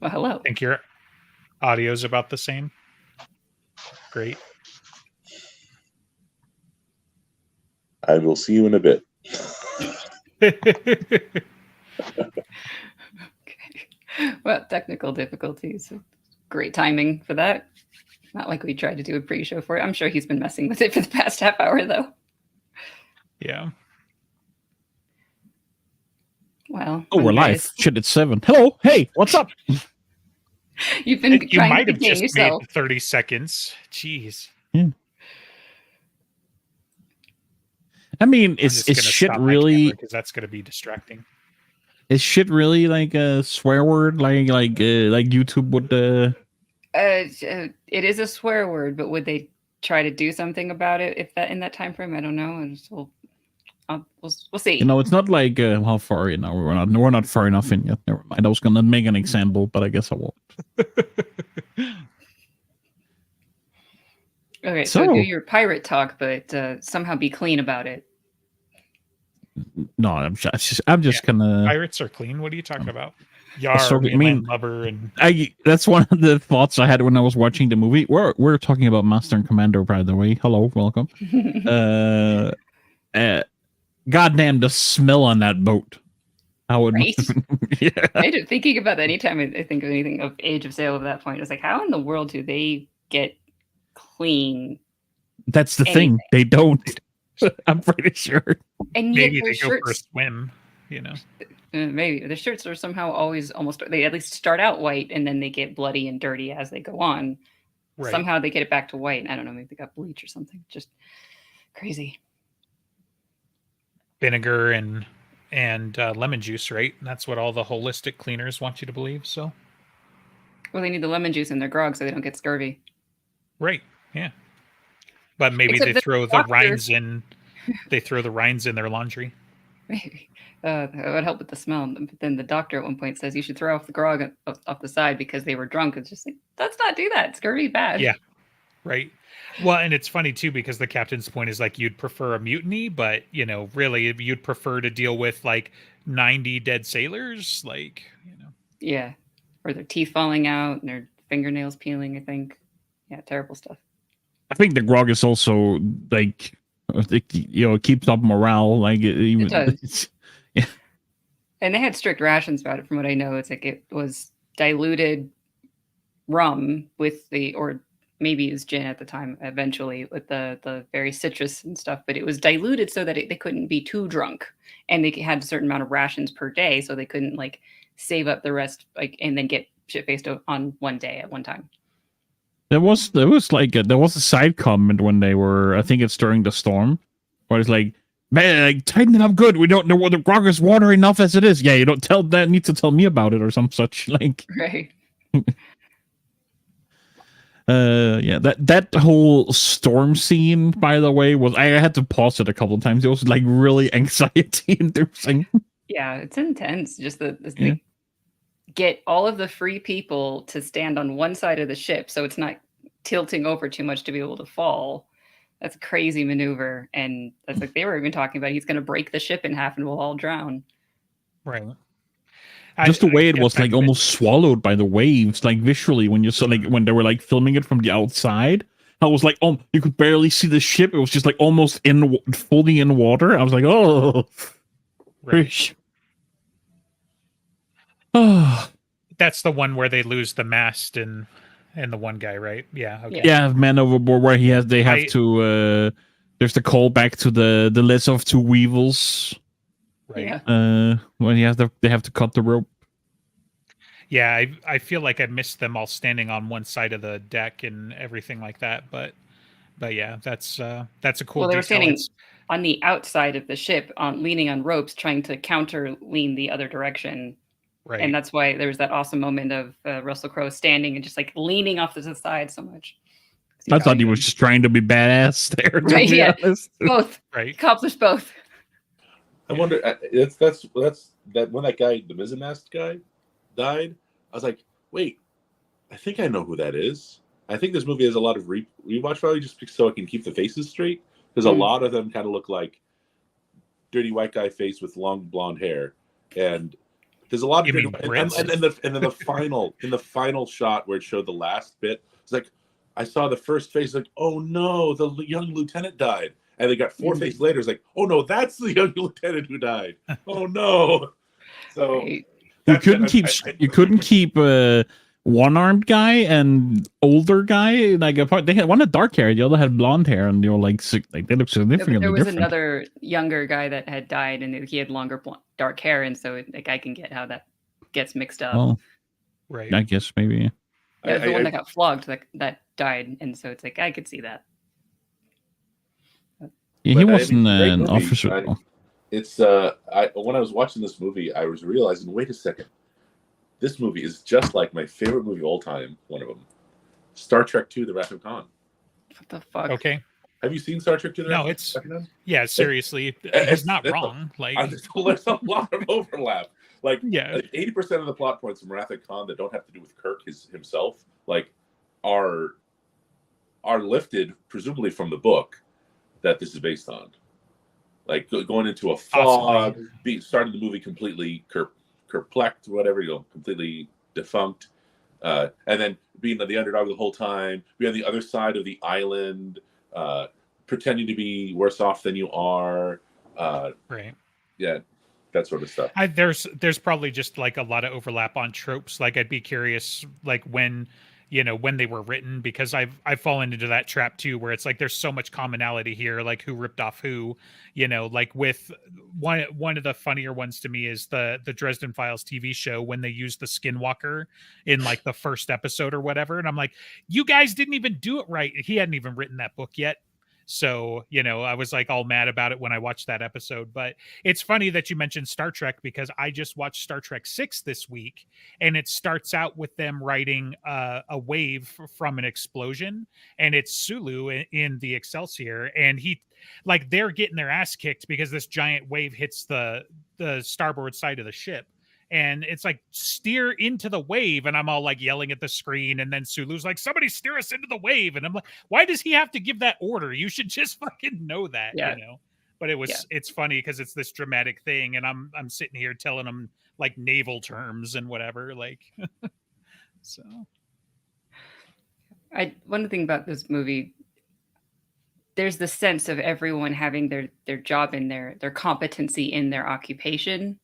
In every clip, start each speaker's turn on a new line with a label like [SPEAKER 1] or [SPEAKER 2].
[SPEAKER 1] Well, hello.
[SPEAKER 2] Think your audio's about the same? Great.
[SPEAKER 3] I will see you in a bit.
[SPEAKER 1] Okay. Well, technical difficulties. Great timing for that. Not like we tried to do a pre-show for it. I'm sure he's been messing with it for the past half hour, though.
[SPEAKER 2] Yeah.
[SPEAKER 1] Well,
[SPEAKER 4] Oh, we're live.
[SPEAKER 1] guys,
[SPEAKER 4] Shit, it's 7. Hello. Hey, what's up?
[SPEAKER 1] you've been
[SPEAKER 2] You
[SPEAKER 1] trying to
[SPEAKER 2] might have
[SPEAKER 1] contain
[SPEAKER 2] just
[SPEAKER 1] yourself.
[SPEAKER 2] made 30 seconds. Jeez.
[SPEAKER 4] I mean,
[SPEAKER 2] I'm
[SPEAKER 4] is
[SPEAKER 2] just gonna
[SPEAKER 4] shit
[SPEAKER 2] stop
[SPEAKER 4] really
[SPEAKER 2] because that's gonna be distracting.
[SPEAKER 4] is shit really like a swear word like YouTube would
[SPEAKER 1] It is a swear word, but would they try to do something about it if that in that time frame? I don't know. And we'll see.
[SPEAKER 4] you know, it's not like how far in now we're not far enough in yet. Never mind. I was gonna make an example, but I guess I won't.
[SPEAKER 1] Okay, so
[SPEAKER 4] So-
[SPEAKER 1] do your pirate talk, but somehow be clean about it.
[SPEAKER 4] No, I'm just gonna
[SPEAKER 2] Pirates are clean. What are you talking about? Yar,
[SPEAKER 4] so, I mean-
[SPEAKER 2] mainland lubber, and
[SPEAKER 4] that's one of the thoughts I had when I was watching the movie. We're talking about Master and Commander, by the way. Hello, welcome. Goddamn, the smell on that boat. How it
[SPEAKER 1] Right?
[SPEAKER 4] yeah.
[SPEAKER 1] Thinking about that anytime I think of anything of Age of Sail at that point, it's like, how in the world do they get clean?
[SPEAKER 4] That's the
[SPEAKER 1] Anything.
[SPEAKER 4] thing. They don't. I'm pretty sure.
[SPEAKER 1] And yet
[SPEAKER 2] maybe
[SPEAKER 1] their
[SPEAKER 2] they go for a
[SPEAKER 1] shirts,
[SPEAKER 2] swim. You know.
[SPEAKER 1] maybe the shirts are somehow always almost. They at least start out white, and then they get bloody and dirty as they go on.
[SPEAKER 2] Right.
[SPEAKER 1] Somehow they get it back to white. I don't know. Maybe they got bleach or something. Just crazy.
[SPEAKER 2] Vinegar and lemon juice, right? And that's what all the holistic cleaners want you to believe. So.
[SPEAKER 1] Well, they need the lemon juice in their grog so they don't get scurvy.
[SPEAKER 2] Right. Yeah. But maybe
[SPEAKER 1] Except
[SPEAKER 2] they
[SPEAKER 1] the
[SPEAKER 2] throw the
[SPEAKER 1] doctor-
[SPEAKER 2] rinds in. They throw the rinds in their laundry.
[SPEAKER 1] Maybe. That would help with the smell. But then the doctor at one point says you should throw off the grog off the side because they were drunk. It's just like, let's not do that. Scurvy bad.
[SPEAKER 2] Yeah. Right. Well, and it's funny too because the captain's point is like you'd prefer a mutiny, but you know, really you'd prefer to deal with like 90 dead sailors, like, you know.
[SPEAKER 1] Yeah. Or their teeth falling out and their fingernails peeling, I think. Yeah, terrible stuff.
[SPEAKER 4] I think the grog is also like, it keeps up morale. Like
[SPEAKER 1] It does.
[SPEAKER 4] Yeah.
[SPEAKER 1] And they had strict rations about it, from what I know. It's like it was diluted rum with or maybe it was gin at the time, eventually, with the very citrus and stuff. But it was diluted so that they couldn't be too drunk. And they had a certain amount of rations per day, so they couldn't like save up the rest and then get shit-faced on one day at one time.
[SPEAKER 4] There was a side comment when they were, I think it's during the storm, where it's like, man, like, tighten it up good. We don't know what the grog is water enough as it is. Yeah, you don't need to tell me about it or some such like.
[SPEAKER 1] Right.
[SPEAKER 4] Yeah, that whole storm scene, by the way, was I had to pause it a couple of times. It was like really anxiety inducing.
[SPEAKER 1] Yeah, it's intense. Just they get all of the free people to stand on one side of the ship so it's not tilting over too much to be able to fall. That's a crazy maneuver. And that's like they were even talking about he's going to break the ship in half and we'll all drown.
[SPEAKER 2] Right.
[SPEAKER 4] Just the way it was like almost swallowed by the waves, like visually when you saw like when they were like filming it from the outside. I was like, oh, you could barely see the ship. It was just like almost fully in water. I was like, oh,
[SPEAKER 2] Right.
[SPEAKER 4] Oh.
[SPEAKER 2] That's the one where they lose the mast and the one guy, right? Yeah. Okay.
[SPEAKER 4] Yeah, Man Overboard, where they have to. There's the call back to the list of two weevils.
[SPEAKER 2] Right.
[SPEAKER 1] Yeah.
[SPEAKER 4] When they have to cut the rope.
[SPEAKER 2] Yeah, I feel like I missed them all standing on one side of the deck and everything like that, but yeah, that's a cool.
[SPEAKER 1] Well, they were
[SPEAKER 2] detail.
[SPEAKER 1] standing on the outside of the ship, leaning on ropes, trying to counter lean the other direction.
[SPEAKER 2] Right.
[SPEAKER 1] And that's why there was that awesome moment of Russell Crowe standing and just like leaning off to the side so much.
[SPEAKER 4] I thought he was just trying to be badass there.
[SPEAKER 1] Right,
[SPEAKER 4] to be
[SPEAKER 1] yeah.
[SPEAKER 4] honest.
[SPEAKER 1] Both.
[SPEAKER 2] Right.
[SPEAKER 1] Accomplished both.
[SPEAKER 3] I wonder. That's that when that guy, the mizzenmast guy, died. I was like, wait, I think I know who that is. I think this movie has a lot of rewatch value just so I can keep the faces straight, because a lot of them kind of look like dirty white guy face with long blonde hair, and There's a lot of
[SPEAKER 2] You mean
[SPEAKER 3] and
[SPEAKER 2] Brits?
[SPEAKER 3] then the final shot where it showed the last bit, it's like I saw the first face, like, oh no, the young lieutenant died, and they got 4 faces later, it's like, oh no, that's the young lieutenant who died. Oh no. So
[SPEAKER 1] Right.
[SPEAKER 3] that's
[SPEAKER 4] You couldn't keep one-armed guy and older guy like apart. They had one had dark hair, the other had blonde hair, and they were like they look
[SPEAKER 1] No, but
[SPEAKER 4] significantly
[SPEAKER 1] there was
[SPEAKER 4] different.
[SPEAKER 1] another younger guy that had died, and he had longer dark hair, and so like I can get how that gets mixed up.
[SPEAKER 4] Well,
[SPEAKER 2] Right.
[SPEAKER 4] I guess maybe.
[SPEAKER 1] Yeah, the one that got flogged that died, and so it's like I could see that.
[SPEAKER 4] Yeah, he
[SPEAKER 3] But, I mean,
[SPEAKER 4] wasn't
[SPEAKER 3] great
[SPEAKER 4] an
[SPEAKER 3] movie.
[SPEAKER 4] officer.
[SPEAKER 3] It's when I was watching this movie, I was realizing, wait a second, this movie is just like my favorite movie of all time. One of them, Star Trek II: The Wrath of Khan.
[SPEAKER 1] What the fuck?
[SPEAKER 2] Okay.
[SPEAKER 3] Have you seen Star Trek II: The
[SPEAKER 2] No,
[SPEAKER 3] Wrath of Khan?
[SPEAKER 2] Yeah, seriously, he's not wrong. Like,
[SPEAKER 3] There's a lot of overlap. Like,
[SPEAKER 2] yeah,
[SPEAKER 3] like 80% of the plot points from Wrath of Khan that don't have to do with Kirk himself, like, are lifted presumably from the book that this is based on. Like going into a fog, starting the movie completely perplexed, whatever, completely defunct, and then being the underdog the whole time, be on the other side of the island, pretending to be worse off than you are.
[SPEAKER 2] right.
[SPEAKER 3] Yeah, that sort of stuff.
[SPEAKER 2] There's probably just like a lot of overlap on tropes. Like I'd be curious, like when they were written, because I've fallen into that trap too, where it's like there's so much commonality here, like who ripped off who, like with one of the funnier ones to me is the Dresden Files TV show when they used the Skinwalker in like the first episode or whatever, and I'm like, you guys didn't even do it right. He hadn't even written that book yet. So, I was like all mad about it when I watched that episode. But it's funny that you mentioned Star Trek, because I just watched Star Trek 6 this week, and it starts out with them riding a wave from an explosion, and it's Sulu in the Excelsior, and they're getting their ass kicked because this giant wave hits the starboard side of the ship. And it's like, steer into the wave. And I'm all like yelling at the screen. And then Sulu's like, somebody steer us into the wave. And I'm like, why does he have to give that order? You should just fucking know that,
[SPEAKER 1] Yeah.
[SPEAKER 2] But it's funny because it's this dramatic thing. And I'm sitting here telling him like naval terms and whatever. Like, so.
[SPEAKER 1] One thing about this movie, there's the sense of everyone having their job in their competency in their occupation.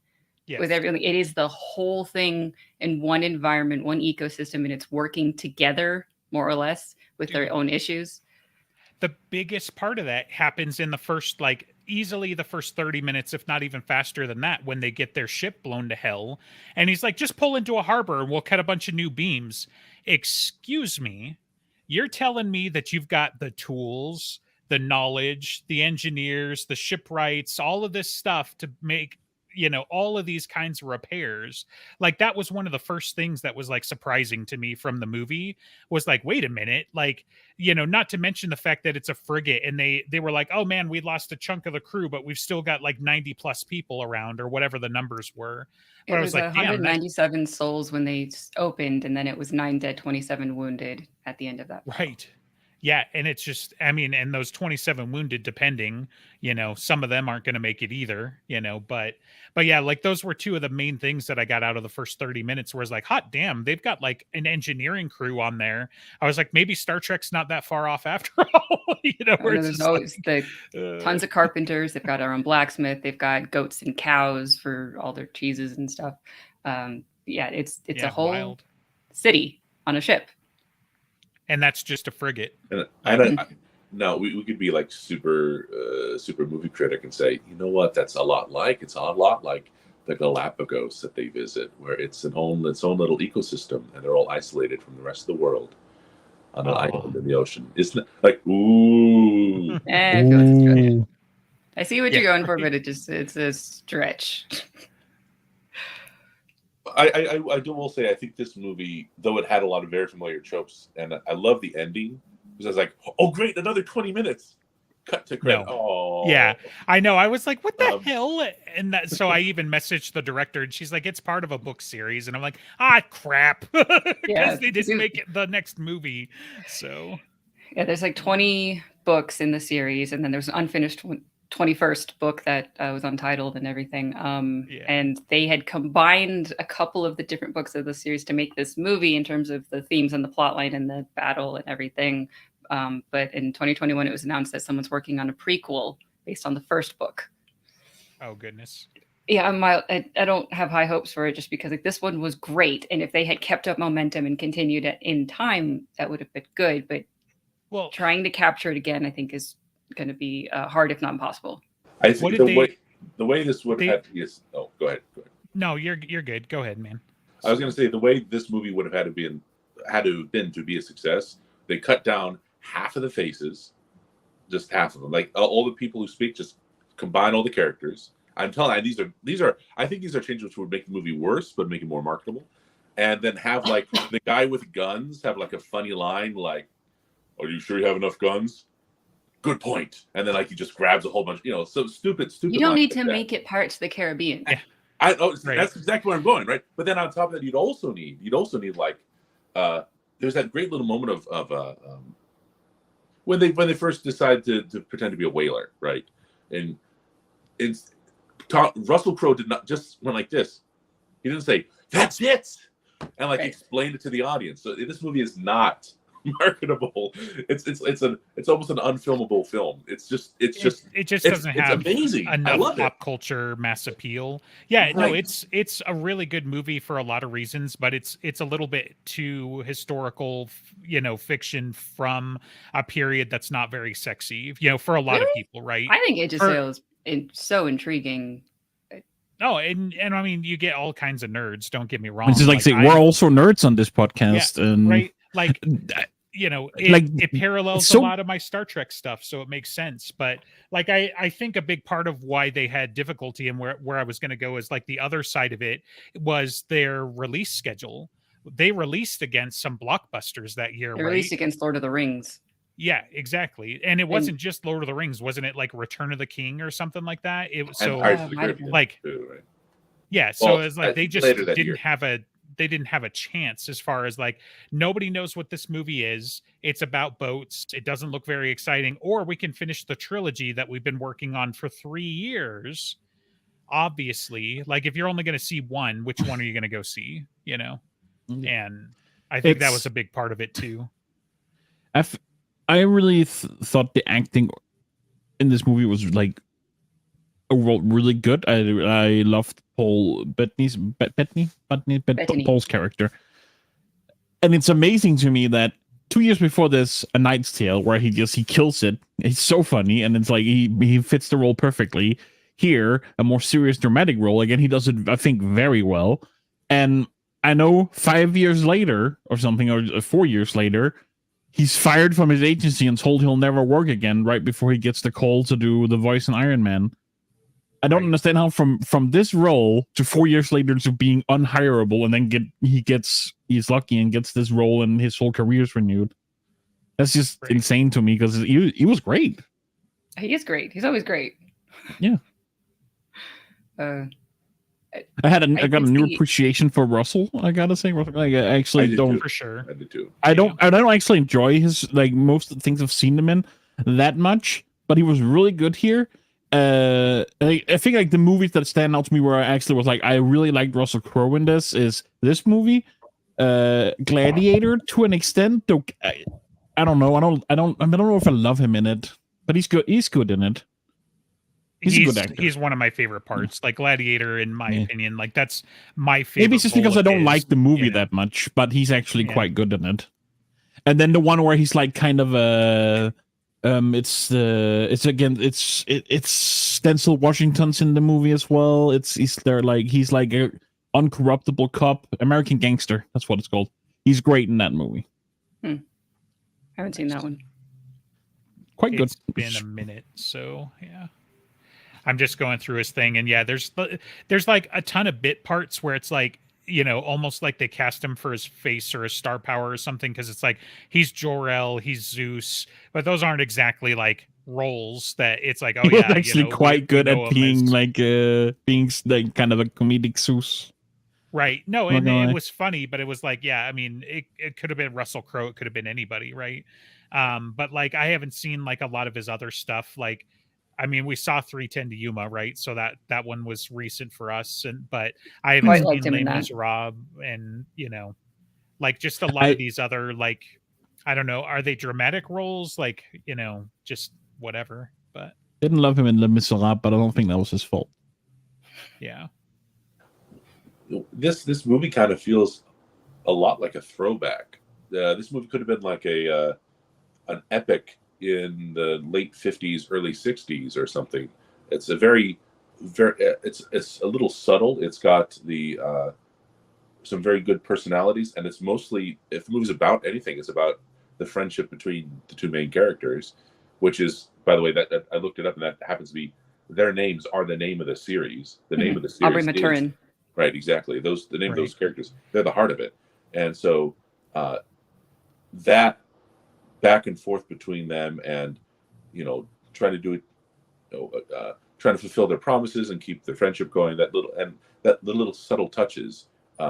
[SPEAKER 2] Yes.
[SPEAKER 1] With everything, it is the whole thing in one environment, one ecosystem, and it's working together more or less with their own issues.
[SPEAKER 2] The biggest part of that happens in the first, like easily the first 30 minutes, if not even faster than that, when they get their ship blown to hell. And he's like, just pull into a harbor and we'll cut a bunch of new beams. Excuse me. You're telling me that you've got the tools, the knowledge, the engineers, the shipwrights, all of this stuff to make all of these kinds of repairs. Like that was one of the first things that was like surprising to me from the movie, was like, wait a minute, like, not to mention the fact that it's a frigate, and they were like, oh man, we lost a chunk of the crew, but we've still got like 90 plus people around, or whatever the numbers were. But
[SPEAKER 1] It
[SPEAKER 2] I
[SPEAKER 1] was
[SPEAKER 2] was like,
[SPEAKER 1] 197 souls when they opened, and then it was 9 dead, 27 wounded at the end of that.
[SPEAKER 2] Right. Yeah, and it's just, I mean, and those 27 wounded, depending, some of them aren't going to make it either, but yeah, like those were two of the main things that I got out of the first 30 minutes, where it's like, hot damn, they've got like an engineering crew on there. I was like, maybe Star Trek's not that far off after all, where
[SPEAKER 1] there's always tons of carpenters. They've got our own blacksmith. They've got goats and cows for all their cheeses and stuff. It's a whole city on a ship.
[SPEAKER 2] And that's just a frigate.
[SPEAKER 3] And no, we could be like super movie critic and say, you know what, it's a lot like the Galapagos that they visit, where it's its own little ecosystem, and they're all isolated from the rest of the world on an island in the ocean. Isn't it like, ooh?
[SPEAKER 1] I feel it's a stretch. I see what you're going for, but it's a stretch.
[SPEAKER 3] I will say, I think this movie, though it had a lot of very familiar tropes, and I love the ending, because I was like, oh great, another 20 minutes. Cut to credit.
[SPEAKER 2] No.
[SPEAKER 3] Oh
[SPEAKER 2] yeah, I know. I was like, what the hell? And so I even messaged the director, and she's like, it's part of a book series. And I'm like, crap. Because they didn't make it the next movie. So
[SPEAKER 1] yeah, there's like 20 books in the series, and then there's an unfinished 21st book that was untitled and everything.
[SPEAKER 2] Yeah.
[SPEAKER 1] And they had combined a couple of the different books of the series to make this movie in terms of the themes and the plot line and the battle and everything. But in 2021, it was announced that someone's working on a prequel based on the first book.
[SPEAKER 2] Oh goodness.
[SPEAKER 1] Yeah, I don't have high hopes for it just because like this one was great, and if they had kept up momentum and continued it in time, that would have been good. But
[SPEAKER 2] Well,
[SPEAKER 1] trying to capture it again, I think, is going to be hard, if not impossible.
[SPEAKER 3] I
[SPEAKER 2] What
[SPEAKER 3] think
[SPEAKER 2] did
[SPEAKER 3] the way this would
[SPEAKER 2] they-
[SPEAKER 3] have had to be. Oh, go ahead.
[SPEAKER 2] no, you're good. Go ahead, man.
[SPEAKER 3] I was going to say the way this movie would have had to have been to be a success. They cut down half of the faces, just half of them. Like all the people who speak, just combine all the characters. I'm telling you, these are. I think these are changes which would make the movie worse, but make it more marketable. And then have like the guy with guns have like a funny line like, "Are you sure you have enough guns?" Good point. And then like he just grabs a whole bunch, so stupid.
[SPEAKER 1] You don't
[SPEAKER 3] lines
[SPEAKER 1] need
[SPEAKER 3] like
[SPEAKER 1] to
[SPEAKER 3] that.
[SPEAKER 1] make it Pirates of the Caribbean.
[SPEAKER 2] Right.
[SPEAKER 3] That's exactly where I'm going, right? But then on top of that, you'd also need like, there's that great little moment of when they first decide to pretend to be a whaler, right? And Russell Crowe did not just went like this. He didn't say that's it and like
[SPEAKER 1] Right.
[SPEAKER 3] explain it to the audience. So this movie is not marketable. It's almost an unfilmable film. It just
[SPEAKER 2] doesn't have
[SPEAKER 3] amazing. I
[SPEAKER 2] enough
[SPEAKER 3] love it.
[SPEAKER 2] pop culture mass appeal. Yeah, no,
[SPEAKER 3] Right.
[SPEAKER 2] it's a really good movie for a lot of reasons, but it's a little bit too historical, fiction from a period that's not very sexy, for a lot of
[SPEAKER 1] Really?
[SPEAKER 2] people, right?
[SPEAKER 1] I think it just
[SPEAKER 2] Or-
[SPEAKER 1] feels so intriguing.
[SPEAKER 2] No, and I mean you get all kinds of nerds. Don't get me wrong.
[SPEAKER 4] It's just like say we're also nerds on this podcast, and
[SPEAKER 2] right, like it,
[SPEAKER 4] Like,
[SPEAKER 2] it parallels
[SPEAKER 4] so-
[SPEAKER 2] a lot of my Star Trek stuff, so it makes sense. But like I think a big part of why they had difficulty and where I was going to go is like the other side of it was their release schedule. They released against some blockbusters that year,
[SPEAKER 1] They
[SPEAKER 2] right?
[SPEAKER 1] released against Lord of the Rings.
[SPEAKER 2] Yeah, exactly. And it wasn't just Lord of the Rings, wasn't it? Like Return of the King or something like that. It was
[SPEAKER 3] And
[SPEAKER 2] so
[SPEAKER 3] Pirates of the
[SPEAKER 1] might have
[SPEAKER 3] Caribbean,
[SPEAKER 2] like
[SPEAKER 3] too, right?
[SPEAKER 2] yeah, so
[SPEAKER 3] Well,
[SPEAKER 2] it's like they just
[SPEAKER 3] later that
[SPEAKER 2] didn't
[SPEAKER 3] year.
[SPEAKER 2] have a chance as far as like nobody knows what this movie is. It's about boats. It doesn't look very exciting. Or we can finish the trilogy that we've been working on for 3 years. Obviously, like if you're only going to see one, which one are you going to go see? And I think that
[SPEAKER 4] It's-
[SPEAKER 2] was a big part of it too.
[SPEAKER 4] I really thought the acting in this movie was like overall really good. I loved Paul Bettany's Bettany, Paul's character, and it's amazing to me that 2 years before this, A Knight's Tale, where he kills it. It's so funny, and it's like he fits the role perfectly. Here, a more serious, dramatic role. Again, he does it, I think, very well. And I know 5 years later or something, or 4 years later, he's fired from his agency and told he'll never work again right before he gets the call to do the voice in Iron Man. I don't
[SPEAKER 2] Right.
[SPEAKER 4] understand how from this role to 4 years later to being unhireable, and then he's lucky and gets this role and his whole career's renewed. That's just
[SPEAKER 2] Right.
[SPEAKER 4] insane to me because he was great.
[SPEAKER 1] He is great. He's always great.
[SPEAKER 4] Yeah. I got a
[SPEAKER 1] can
[SPEAKER 4] new
[SPEAKER 1] see-
[SPEAKER 4] appreciation for Russell. I gotta say, Like, I
[SPEAKER 3] I
[SPEAKER 4] actually
[SPEAKER 3] did
[SPEAKER 4] don't.
[SPEAKER 3] too.
[SPEAKER 2] For sure.
[SPEAKER 3] I did too.
[SPEAKER 4] I don't actually enjoy his like most of the things I've seen him in that much, but he was really good here. I think like the movies that stand out to me where I actually was like I really liked Russell Crowe in this is this movie, Gladiator to an extent. Though I don't know. I don't know if I love him in it, but he's good. He's good in it. He's a good actor.
[SPEAKER 2] He's one of my favorite parts. Like Gladiator, in my
[SPEAKER 4] Yeah.
[SPEAKER 2] opinion, like that's my favorite.
[SPEAKER 4] Maybe it's just
[SPEAKER 2] role
[SPEAKER 4] because I
[SPEAKER 2] of
[SPEAKER 4] don't
[SPEAKER 2] his,
[SPEAKER 4] like the movie
[SPEAKER 2] you know?
[SPEAKER 4] that much, but he's actually
[SPEAKER 2] Yeah.
[SPEAKER 4] quite good in it. And then the one where he's like kind of it's Denzel Washington's in the movie as well. He's like a uncorruptible cop, American Gangster. That's what it's called. He's great in that movie.
[SPEAKER 1] I haven't seen that one.
[SPEAKER 4] Quite good.
[SPEAKER 2] It's been a minute, so yeah. I'm just going through his thing, and yeah, there's like a ton of bit parts where it's like, almost like they cast him for his face or his star power or something, because it's like he's Jor-El, he's Zeus, but those aren't exactly like roles that it's like, oh
[SPEAKER 4] He was
[SPEAKER 2] yeah,
[SPEAKER 4] actually
[SPEAKER 2] we
[SPEAKER 4] quite good
[SPEAKER 2] know
[SPEAKER 4] at
[SPEAKER 2] him
[SPEAKER 4] being
[SPEAKER 2] as-
[SPEAKER 4] being like kind of a comedic Zeus.
[SPEAKER 2] right. No,
[SPEAKER 4] Not
[SPEAKER 2] and
[SPEAKER 4] gonna
[SPEAKER 2] it
[SPEAKER 4] lie.
[SPEAKER 2] was funny, but it was like, yeah, I mean, it could have been Russell Crowe, it could have been anybody, right? But like I haven't seen like a lot of his other stuff. Like I mean, we saw 310 to Yuma, right? So that one was recent for us, but I haven't
[SPEAKER 1] Quite
[SPEAKER 2] seen
[SPEAKER 1] liked him
[SPEAKER 2] Les
[SPEAKER 1] in that.
[SPEAKER 2] Miserables, and like just a lot
[SPEAKER 4] I
[SPEAKER 2] of these other, like, I don't know, are they dramatic roles? Like, just whatever. But
[SPEAKER 4] didn't love him in Les Miserables, but I don't think that was his fault.
[SPEAKER 2] yeah,
[SPEAKER 3] This movie kind of feels a lot like a throwback. This movie could have been like an epic in the late 50s, early 60s or something. It's a very it's a little subtle. It's got the some very good personalities, and it's mostly, if the movie's about anything, it's about the friendship between the two main characters, which is, by the way, that I looked it up, and that happens to be their names are the name of the series. The name of the series
[SPEAKER 1] Aubrey
[SPEAKER 3] is
[SPEAKER 1] Maturin.
[SPEAKER 3] right, exactly. The name of those
[SPEAKER 2] Right.
[SPEAKER 3] characters, they're the heart of it, and so that back and forth between them, and trying to do it, trying to fulfill their promises and keep their friendship going. The little subtle touches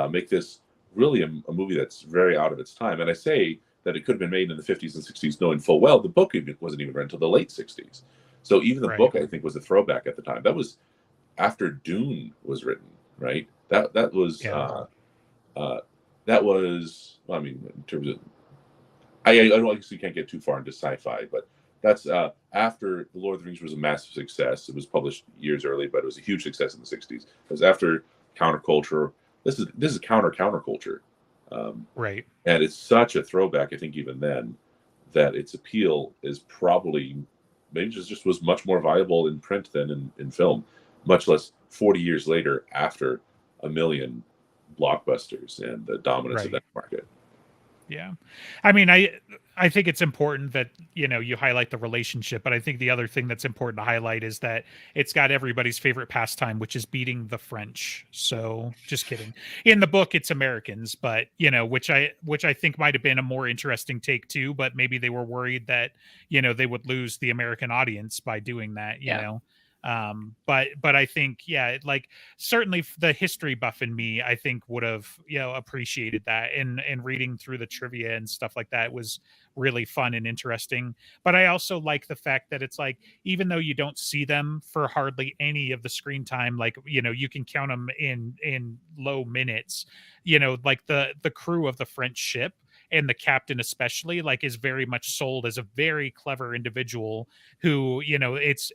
[SPEAKER 3] make this really a movie that's very out of its time. And I say that it could have been made in the 50s and 60s, knowing full well the book wasn't even read until the late 60s. So even the
[SPEAKER 2] Right.
[SPEAKER 3] book, I think, was a throwback at the time. That was after Dune was written, right? That was
[SPEAKER 2] Yeah.
[SPEAKER 3] that was. Well, I mean, in terms of, I don't, I guess you can't get too far into sci-fi, but that's after The Lord of the Rings was a massive success. It was published years early, but it was a huge success in the 60s. It was after counterculture. This is counterculture,
[SPEAKER 2] Right.
[SPEAKER 3] and it's such a throwback. I think even then that its appeal is probably maybe just was much more viable in print than in film, much less 40 years later after a million blockbusters and the dominance of
[SPEAKER 2] Right.
[SPEAKER 3] that market.
[SPEAKER 2] Yeah. I mean, I think it's important that, you highlight the relationship, but I think the other thing that's important to highlight is that it's got everybody's favorite pastime, which is beating the French. So just kidding. In the book, it's Americans, but which I think might have been a more interesting take too, but maybe they were worried that, they would lose the American audience by doing that, you
[SPEAKER 1] Yeah.
[SPEAKER 2] know. But I think, yeah, like certainly the history buff in me, I think would have, appreciated that, and reading through the trivia and stuff like that was really fun and interesting. But I also like the fact that it's like, even though you don't see them for hardly any of the screen time, like, you can count them in low minutes, like the crew of the French ship, and the captain especially, like, is very much sold as a very clever individual who, it's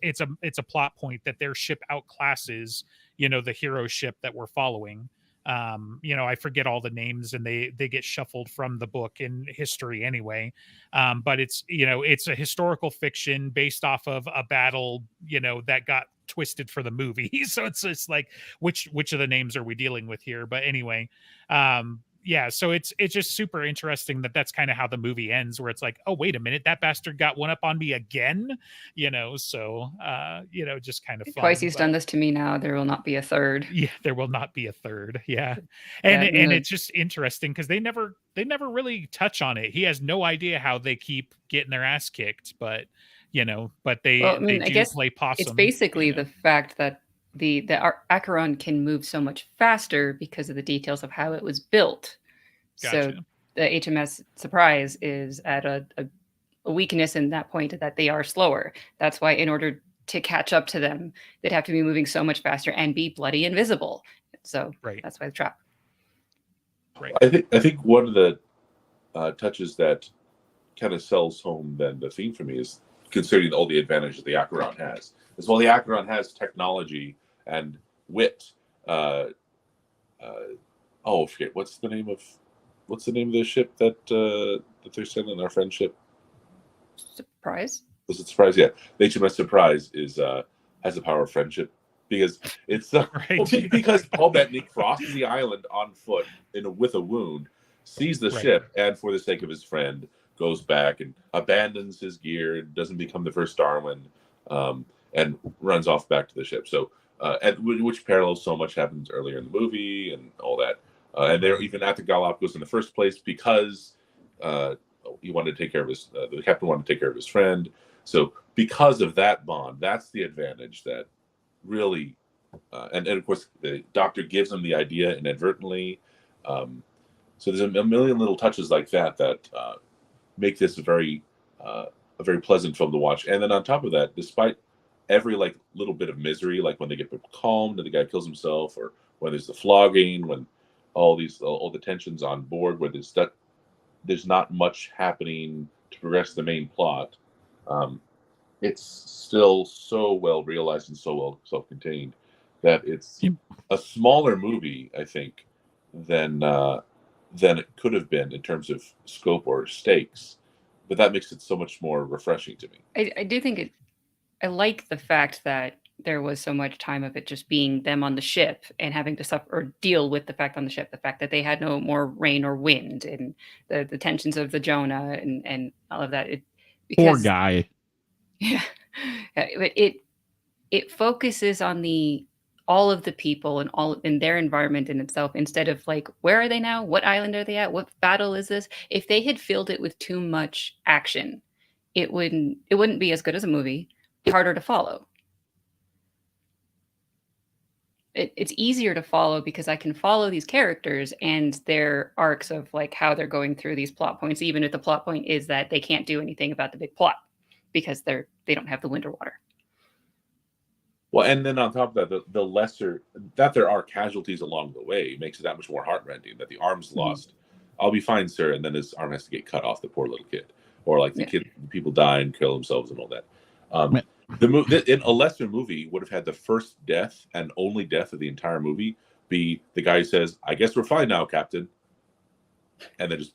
[SPEAKER 2] a plot point that their ship outclasses, the hero ship that we're following. I forget all the names, and they get shuffled from the book in history anyway. But it's a historical fiction based off of a battle, that got twisted for the movie. So it's just like, which of the names are we dealing with here? But anyway, yeah, so it's just super interesting that that's kind of how the movie ends, where it's like, oh, wait a minute, that bastard got one up on me again, so just kind of fun.
[SPEAKER 1] Twice he's
[SPEAKER 2] But
[SPEAKER 1] done this to me now. There will not be a third.
[SPEAKER 2] yeah, there will not be a third. Yeah.
[SPEAKER 1] Yeah,
[SPEAKER 2] And
[SPEAKER 1] no.
[SPEAKER 2] it's just interesting because they never really touch on it. He has no idea how they keep getting their ass kicked, but they
[SPEAKER 1] Well, I mean, I
[SPEAKER 2] do
[SPEAKER 1] guess
[SPEAKER 2] play possum.
[SPEAKER 1] it's basically the fact that the Acheron can move so much faster because of the details of how it was built. So
[SPEAKER 2] Gotcha.
[SPEAKER 1] the HMS Surprise is at a weakness in that point, that they are slower. That's why in order to catch up to them, they'd have to be moving so much faster and be bloody invisible. So
[SPEAKER 2] Right.
[SPEAKER 1] that's why the trap.
[SPEAKER 2] Right.
[SPEAKER 3] I think one of the touches that kind of sells home then the theme for me is considering all the advantages the Acheron has. As well, the Acheron has technology and wit. I forget what's the name of the ship that they're sending, our friendship.
[SPEAKER 1] Surprise.
[SPEAKER 3] Was it Surprise? Yeah, the HMS Surprise has the power of friendship, because it's
[SPEAKER 2] Right.
[SPEAKER 3] because Paul Bettany crosses the island on foot with a wound, sees the
[SPEAKER 2] Right.
[SPEAKER 3] ship, and for the sake of his friend, goes back and abandons his gear, doesn't become the first Darwin, and runs off back to the ship. So, which parallels so much happens earlier in the movie and all that. And they're even at the Galapagos in the first place because he wanted to take care of the captain wanted to take care of his friend. So because of that bond, that's the advantage that really, and of course the doctor gives him the idea inadvertently. So there's a million little touches like that make this a very pleasant film to watch. And then on top of that, despite every like little bit of misery, like when they get calmed and the guy kills himself, or when there's the flogging, when all the tensions on board, where there's not much happening to progress the main plot. It's still so well realized and so well self-contained that it's a smaller movie, I think, than it could have been in terms of scope or stakes. But that makes it so much more refreshing to me.
[SPEAKER 1] I do think I like the fact that there was so much time of it just being them on the ship and having to suffer or deal with the fact on the ship, the fact that they had no more rain or wind, and the tensions of the Jonah and all of that.
[SPEAKER 4] Poor guy.
[SPEAKER 1] Yeah, but it focuses on all of the people and all in their environment in itself, instead of like, where are they now? What island are they at? What battle is this? If they had filled it with too much action, it wouldn't be as good as a movie. Harder to follow. It's easier to follow because I can follow these characters and their arcs of like how they're going through these plot points, even if the plot point is that they can't do anything about the big plot because they don't have the wind or water.
[SPEAKER 3] Well, and then on top of that, the lesser that there are casualties along the way makes it that much more heartrending. That the arm's lost, I'll be fine, sir, and then his arm has to get cut off. The poor little kid, or like the people die and kill themselves and all that. In a lesser movie would have had the first death and only death of the entire movie be the guy who says, "I guess we're fine now, Captain," and then just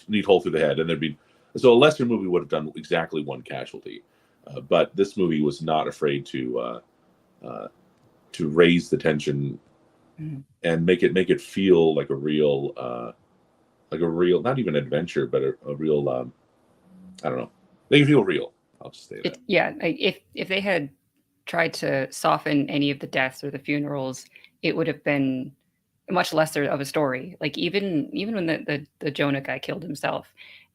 [SPEAKER 3] neat hole through the head, and there'd be so a lesser movie would have done exactly one casualty. But this movie was not afraid to raise the tension and make it feel like a real not even adventure, but a real I don't know, make it feel real. I'll just say that.
[SPEAKER 1] If they had tried to soften any of the deaths or the funerals, it would have been much lesser of a story. Like even when the Jonah guy killed himself,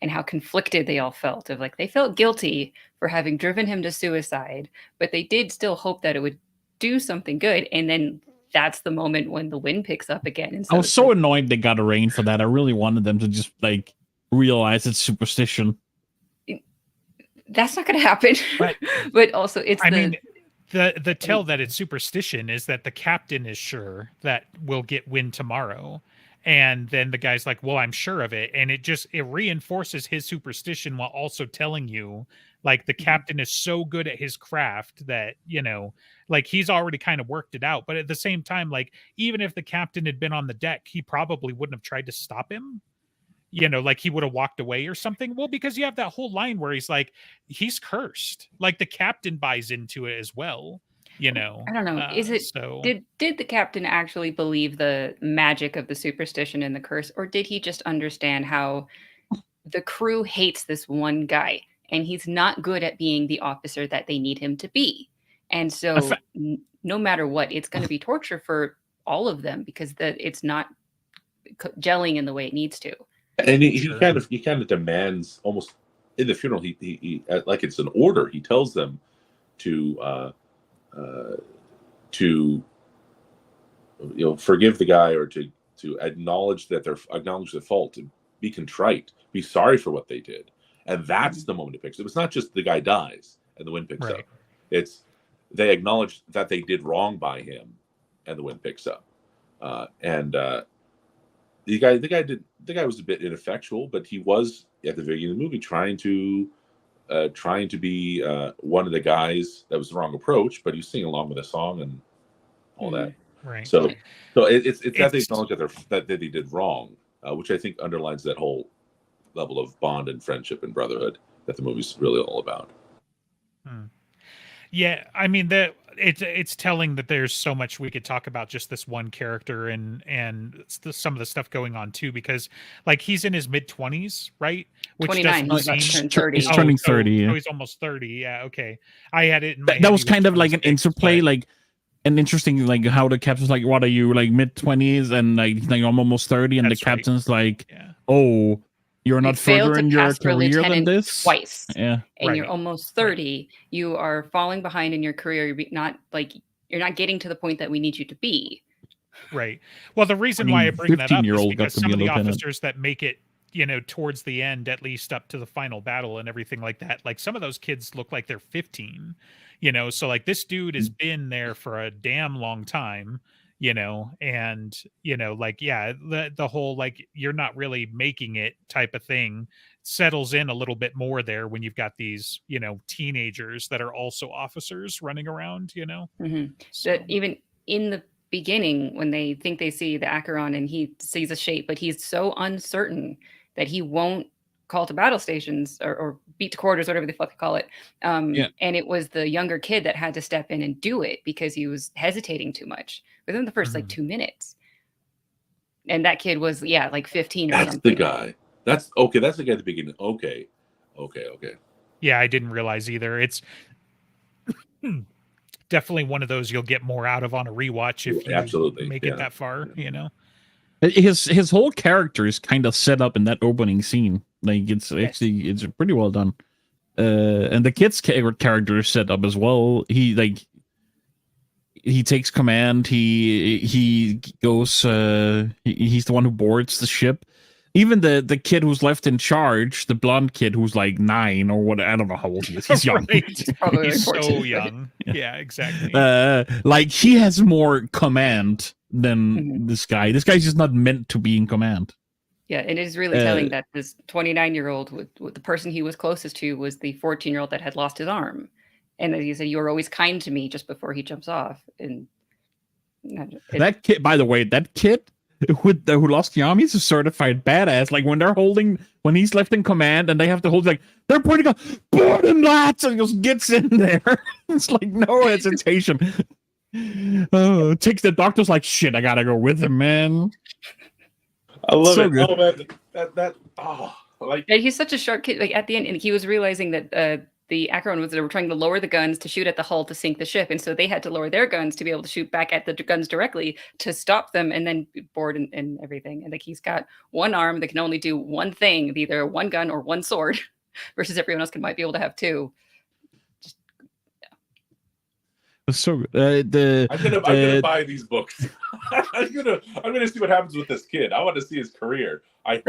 [SPEAKER 1] and how conflicted they all felt, of like they felt guilty for having driven him to suicide, but they did still hope that it would do something good. And then that's the moment when the wind picks up again. And so
[SPEAKER 4] I was so annoyed they got a rain for that. I really wanted them to just like realize it's superstition.
[SPEAKER 1] That's not going to happen.
[SPEAKER 2] But,
[SPEAKER 1] but also
[SPEAKER 2] the tell that it's superstition is that the captain is sure that we'll get wind tomorrow. And then the guy's like, well, I'm sure of it. And it reinforces his superstition while also telling you, like, the captain is so good at his craft that, like, he's already kind of worked it out. But at the same time, like, even if the captain had been on the deck, he probably wouldn't have tried to stop him. Like he would have walked away or something. Well, because you have that whole line where he's like, he's cursed. Like the captain buys into it as well. I
[SPEAKER 1] don't know. Is it so? Did the captain actually believe the magic of the superstition and the curse, or did he just understand how the crew hates this one guy and he's not good at being the officer that they need him to be? And so no matter what, it's going to be torture for all of them because it's not gelling in the way it needs to.
[SPEAKER 3] And he kind of demands, almost in the funeral, he like it's an order. He tells them to forgive the guy, or to acknowledge the fault, to be contrite, be sorry for what they did. And that's the moment it picks up. It's not just the guy dies and the wind picks up. It's they acknowledge that they did wrong by him and the wind picks up. The guy was a bit ineffectual, but he was at the beginning of the movie trying to be one of the guys that was the wrong approach, but he's singing along with a song and all that.
[SPEAKER 2] Right.
[SPEAKER 3] So it's that they acknowledge that they did wrong, which I think underlines that whole level of bond and friendship and brotherhood that the movie's really all about.
[SPEAKER 2] Yeah, I mean it's telling that there's so much we could talk about just this one character and some of the stuff going on too, because like he's in his mid-20s, right?
[SPEAKER 1] Which 29. He's about to turn 30.
[SPEAKER 4] He's turning 30. Yeah.
[SPEAKER 2] He's almost 30. Yeah. Okay. I had it in my
[SPEAKER 4] that was kind of like an interplay, like an interesting, like how the captain's like, what are you, like mid-20s? And like I'm almost 30, and the captain's like, oh, you're not further in your career than this
[SPEAKER 1] twice.
[SPEAKER 4] Yeah.
[SPEAKER 1] And you're almost 30. You are falling behind in your career. You're not getting to the point that we need you to be.
[SPEAKER 2] Right. Well, the reason why I bring that up is because some of the officers that make it, towards the end, at least up to the final battle and everything like that, like some of those kids look like they're 15, so like this dude has been there for a damn long time, and like, yeah, the whole like you're not really making it type of thing settles in a little bit more there when you've got these teenagers that are also officers running around. So,
[SPEAKER 1] That even in the beginning, when they think they see the Acheron and he sees a shape, but he's so uncertain that he won't call to battle stations or beat to quarters, whatever the fuck they call it.
[SPEAKER 4] Yeah.
[SPEAKER 1] And it was the younger kid that had to step in and do it because he was hesitating too much within the first like 2 minutes. And that kid was, like 15 or
[SPEAKER 3] That's
[SPEAKER 1] something.
[SPEAKER 3] the guy. That's okay. That's the guy at the beginning. Okay.
[SPEAKER 2] yeah, I didn't realize either. It's definitely one of those you'll get more out of on a rewatch if you
[SPEAKER 3] Absolutely,
[SPEAKER 2] make
[SPEAKER 3] yeah.
[SPEAKER 2] it that far.
[SPEAKER 4] His whole character is kind of set up in that opening scene. Like it's actually it's pretty well done. And the kid's character is set up as well. He takes command. He goes. He's the one who boards the ship. Even the kid who's left in charge, the blonde kid who's like 9 or what, I don't know how old he is. He's young.
[SPEAKER 2] Right.
[SPEAKER 1] Probably
[SPEAKER 2] He's
[SPEAKER 1] like 14.
[SPEAKER 2] so young. Yeah, exactly.
[SPEAKER 4] Like he has more command than this guy. This guy's just not meant to be in command.
[SPEAKER 1] Yeah, and it is really telling that this 29-year-old, with the person he was closest to, was the 14-year-old that had lost his arm. And he said, "You were always kind to me," just before he jumps off. And
[SPEAKER 4] that kid, by the way, that kid who lost the arm, he's a certified badass. Like when he's left in command and they have to hold, like they're pointing out, board him, lads, and he just gets in there. It's like no hesitation. Oh, takes the doctor's like, shit, I gotta go with him, man.
[SPEAKER 3] I love
[SPEAKER 4] So
[SPEAKER 3] it.
[SPEAKER 4] good.
[SPEAKER 3] Oh man, like
[SPEAKER 1] and he's such a sharp kid. Like at the end, and he was realizing that the Acheron were trying to lower the guns to shoot at the hull to sink the ship, and so they had to lower their guns to be able to shoot back at the guns directly to stop them, and then board and everything. And like he's got one arm that can only do one thing, either one gun or one sword, versus everyone else might be able to have two.
[SPEAKER 4] It's so good.
[SPEAKER 3] I'm gonna buy these books. I'm gonna see what happens with this kid. I want to see his career. I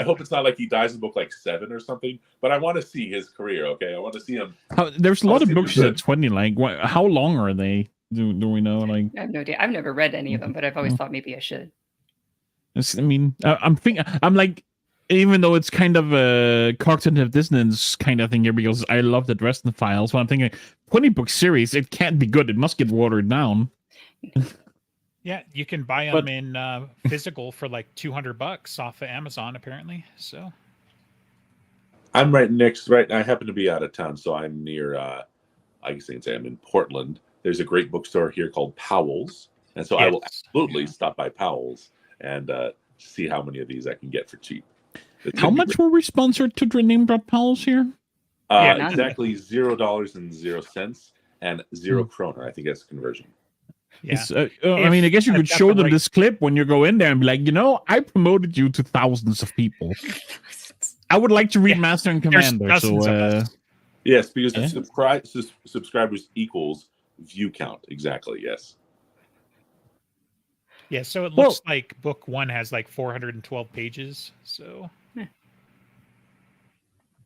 [SPEAKER 3] hope it's not like he dies in book like 7 or something. But I want to see his career. Okay, I want to see him.
[SPEAKER 4] There's a lot of books
[SPEAKER 3] good.
[SPEAKER 4] at 20. Like, how long are they? Do we know? Like,
[SPEAKER 1] I have no idea. I've never read any of them, but I've always thought maybe I should.
[SPEAKER 4] I mean, I'm like, even though it's kind of a cognitive dissonance kind of thing here, because I love the Dresden Files, but I'm thinking 20-book series, it can't be good. It must get watered down.
[SPEAKER 2] Yeah, you can buy them in physical for like $200 off of Amazon, apparently. So
[SPEAKER 3] I'm right next. Right, I happen to be out of town, so I'm near. I guess I can say I'm in Portland. There's a great bookstore here called Powell's, and so I will absolutely stop by Powell's and see how many of these I can get for cheap.
[SPEAKER 4] How much were we sponsored to name drop Powell's here?
[SPEAKER 3] Exactly $0.00 and 0 kroner. I think that's the conversion.
[SPEAKER 2] yeah,
[SPEAKER 4] I mean, I guess you
[SPEAKER 2] I've
[SPEAKER 4] could
[SPEAKER 2] got
[SPEAKER 4] show
[SPEAKER 2] the
[SPEAKER 4] them
[SPEAKER 2] right-
[SPEAKER 4] this clip when you go in there and be like, I promoted you to thousands of people. I would like to read
[SPEAKER 2] Yeah,
[SPEAKER 4] Master and
[SPEAKER 2] there's
[SPEAKER 4] Commander.
[SPEAKER 2] dozens of us.
[SPEAKER 3] Yes, because
[SPEAKER 4] Yeah.
[SPEAKER 3] subscribers equals view count. Exactly. Yes.
[SPEAKER 2] Yeah, so it looks like book 1 has like 412 pages. So,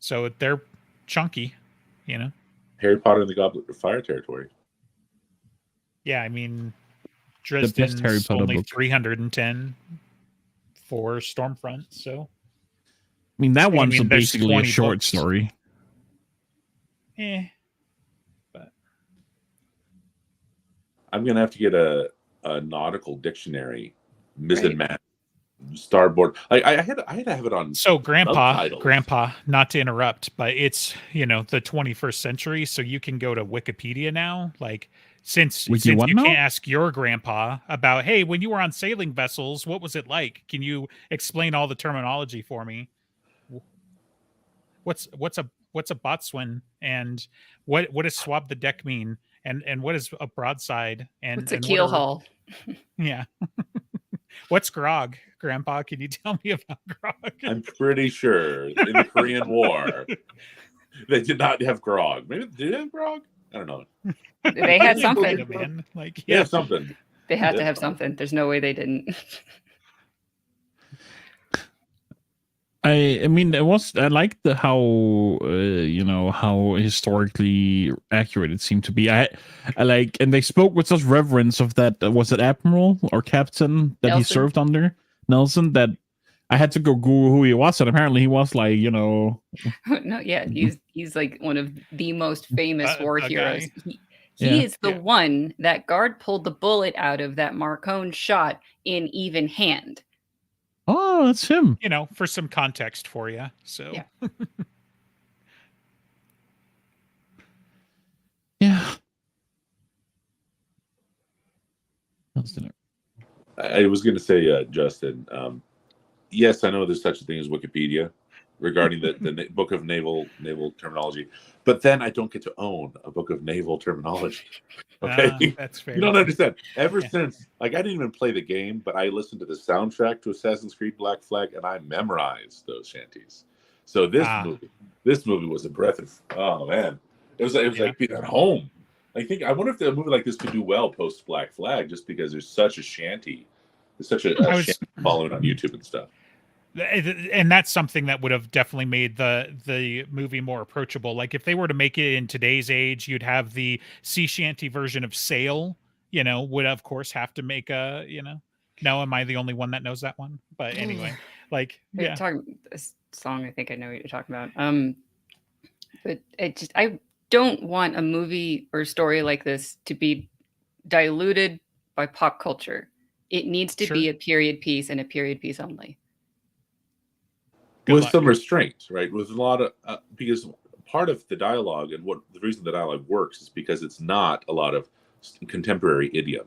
[SPEAKER 2] so they're chunky,
[SPEAKER 3] Harry Potter and the Goblet of Fire territory.
[SPEAKER 2] Yeah, I mean,
[SPEAKER 4] best
[SPEAKER 2] Dresden's
[SPEAKER 4] Harry Potter
[SPEAKER 2] only
[SPEAKER 4] book.
[SPEAKER 2] 310 for Stormfront. So,
[SPEAKER 4] I mean, that one's
[SPEAKER 2] there's
[SPEAKER 4] basically a
[SPEAKER 2] 20
[SPEAKER 4] short
[SPEAKER 2] books.
[SPEAKER 4] story.
[SPEAKER 2] but
[SPEAKER 3] I'm gonna have to get a nautical dictionary, mizzen starboard. I had to have it on.
[SPEAKER 2] So grandpa,
[SPEAKER 3] Subtitles.
[SPEAKER 2] not to interrupt, but it's, the 21st century. So you can go to Wikipedia now. Like since
[SPEAKER 4] Wiki
[SPEAKER 2] you
[SPEAKER 4] what
[SPEAKER 2] can't
[SPEAKER 4] now?
[SPEAKER 2] ask your grandpa about, hey, when you were on sailing vessels, what was it like? Can you explain all the terminology for me? What's a boatswain, and what does swab the deck mean? And what is a broadside? And
[SPEAKER 1] What's a
[SPEAKER 2] and
[SPEAKER 1] keel
[SPEAKER 2] what are-
[SPEAKER 1] haul?
[SPEAKER 2] Yeah. What's grog, Grandpa? Can you tell me about grog?
[SPEAKER 3] I'm pretty sure in the Korean War they did not have grog. Maybe did they have grog? I don't know.
[SPEAKER 1] They had
[SPEAKER 2] I
[SPEAKER 1] something.
[SPEAKER 2] believe it, man. Like,
[SPEAKER 3] Yeah,
[SPEAKER 2] yeah,
[SPEAKER 3] something.
[SPEAKER 1] They had to
[SPEAKER 3] Yeah.
[SPEAKER 1] have something. There's no way they didn't.
[SPEAKER 4] I mean, it was. I liked the how how historically accurate it seemed to be. I like, and they spoke with such reverence of that. Was it admiral or captain that he
[SPEAKER 1] Nelson.
[SPEAKER 4] served under, Nelson? That I had to go Google who he was, and apparently he was like,
[SPEAKER 1] No, yeah, he's like one of the most famous war
[SPEAKER 2] the
[SPEAKER 1] heroes.
[SPEAKER 2] guy.
[SPEAKER 1] He
[SPEAKER 4] Yeah.
[SPEAKER 1] is the
[SPEAKER 2] Yeah.
[SPEAKER 1] one that guard pulled the bullet out of that Marcone shot in even hand.
[SPEAKER 4] oh, that's him.
[SPEAKER 2] For some context for you. So
[SPEAKER 1] Yeah.
[SPEAKER 4] Yeah.
[SPEAKER 3] I was going to say, Justin. Yes, I know there's such a thing as Wikipedia regarding the book of naval terminology, but then I don't get to own a book of naval terminology. Okay,
[SPEAKER 2] that's fair.
[SPEAKER 3] you don't understand. Ever since, like, I didn't even play the game, but I listened to the soundtrack to Assassin's Creed Black Flag, and I memorized those shanties. So this movie was a breath of, oh man, it was like being at home. I wonder if a movie like this could do well post Black Flag, just because there's such a shanty, there's such a shanty following on YouTube and stuff.
[SPEAKER 2] And that's something that would have definitely made the movie more approachable. Like if they were to make it in today's age, you'd have the sea shanty version of Sail, would of course have to make a, no, am I the only one that knows that one? But anyway, like, yeah.
[SPEAKER 1] Talking this song, I think I know what you're talking about. But I don't want a movie or story like this to be diluted by pop culture. It needs to be a period piece and a period piece only.
[SPEAKER 3] With some restraint, right? With a lot of because part of the dialogue and the reason the dialogue works is because it's not a lot of contemporary idiom.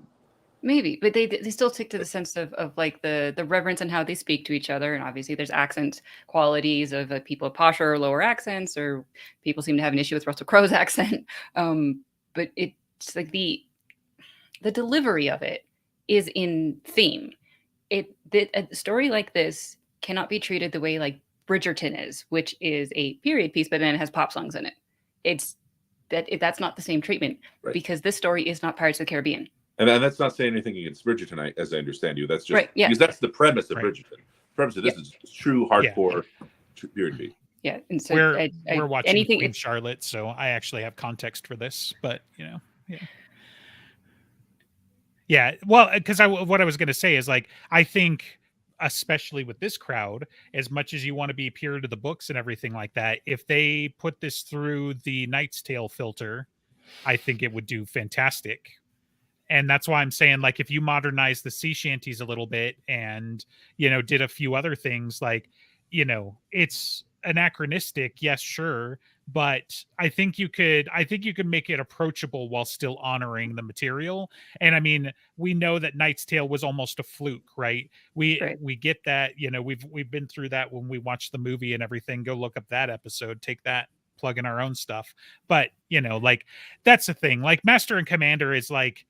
[SPEAKER 1] Maybe, but they still stick to the sense of like the reverence and how they speak to each other, and obviously there's accent qualities of people with posher or lower accents, or people seem to have an issue with Russell Crowe's accent. But it's like the delivery of it is in theme. A story like this cannot be treated the way like Bridgerton is, which is a period piece, but then it has pop songs in it. That's not the same treatment, right? Because this story is not Pirates of the Caribbean.
[SPEAKER 3] And that's not saying anything against Bridgerton, as I understand you. That's just
[SPEAKER 1] right, yeah.
[SPEAKER 3] Because that's the premise of Bridgerton. The premise of this is true hardcore period piece.
[SPEAKER 1] Yeah, and so
[SPEAKER 2] we're watching Queen Charlotte, so I actually have context for this, but yeah. Well, because what I was going to say is like I think, especially with this crowd, as much as you want to be pure to the books and everything like that, if they put this through the Knight's Tale filter, I think it would do fantastic. And that's why I'm saying, like, if you modernize the sea shanties a little bit and, did a few other things, like, it's anachronistic. Yes, sure. But I think you could make it approachable while still honoring the material. And I mean, we know that Knight's Tale was almost a fluke, right? We get that, we've been through that when we watched the movie and everything. Go look up that episode, take that, plug in our own stuff. But, like, that's the thing. Like, Master and Commander is like,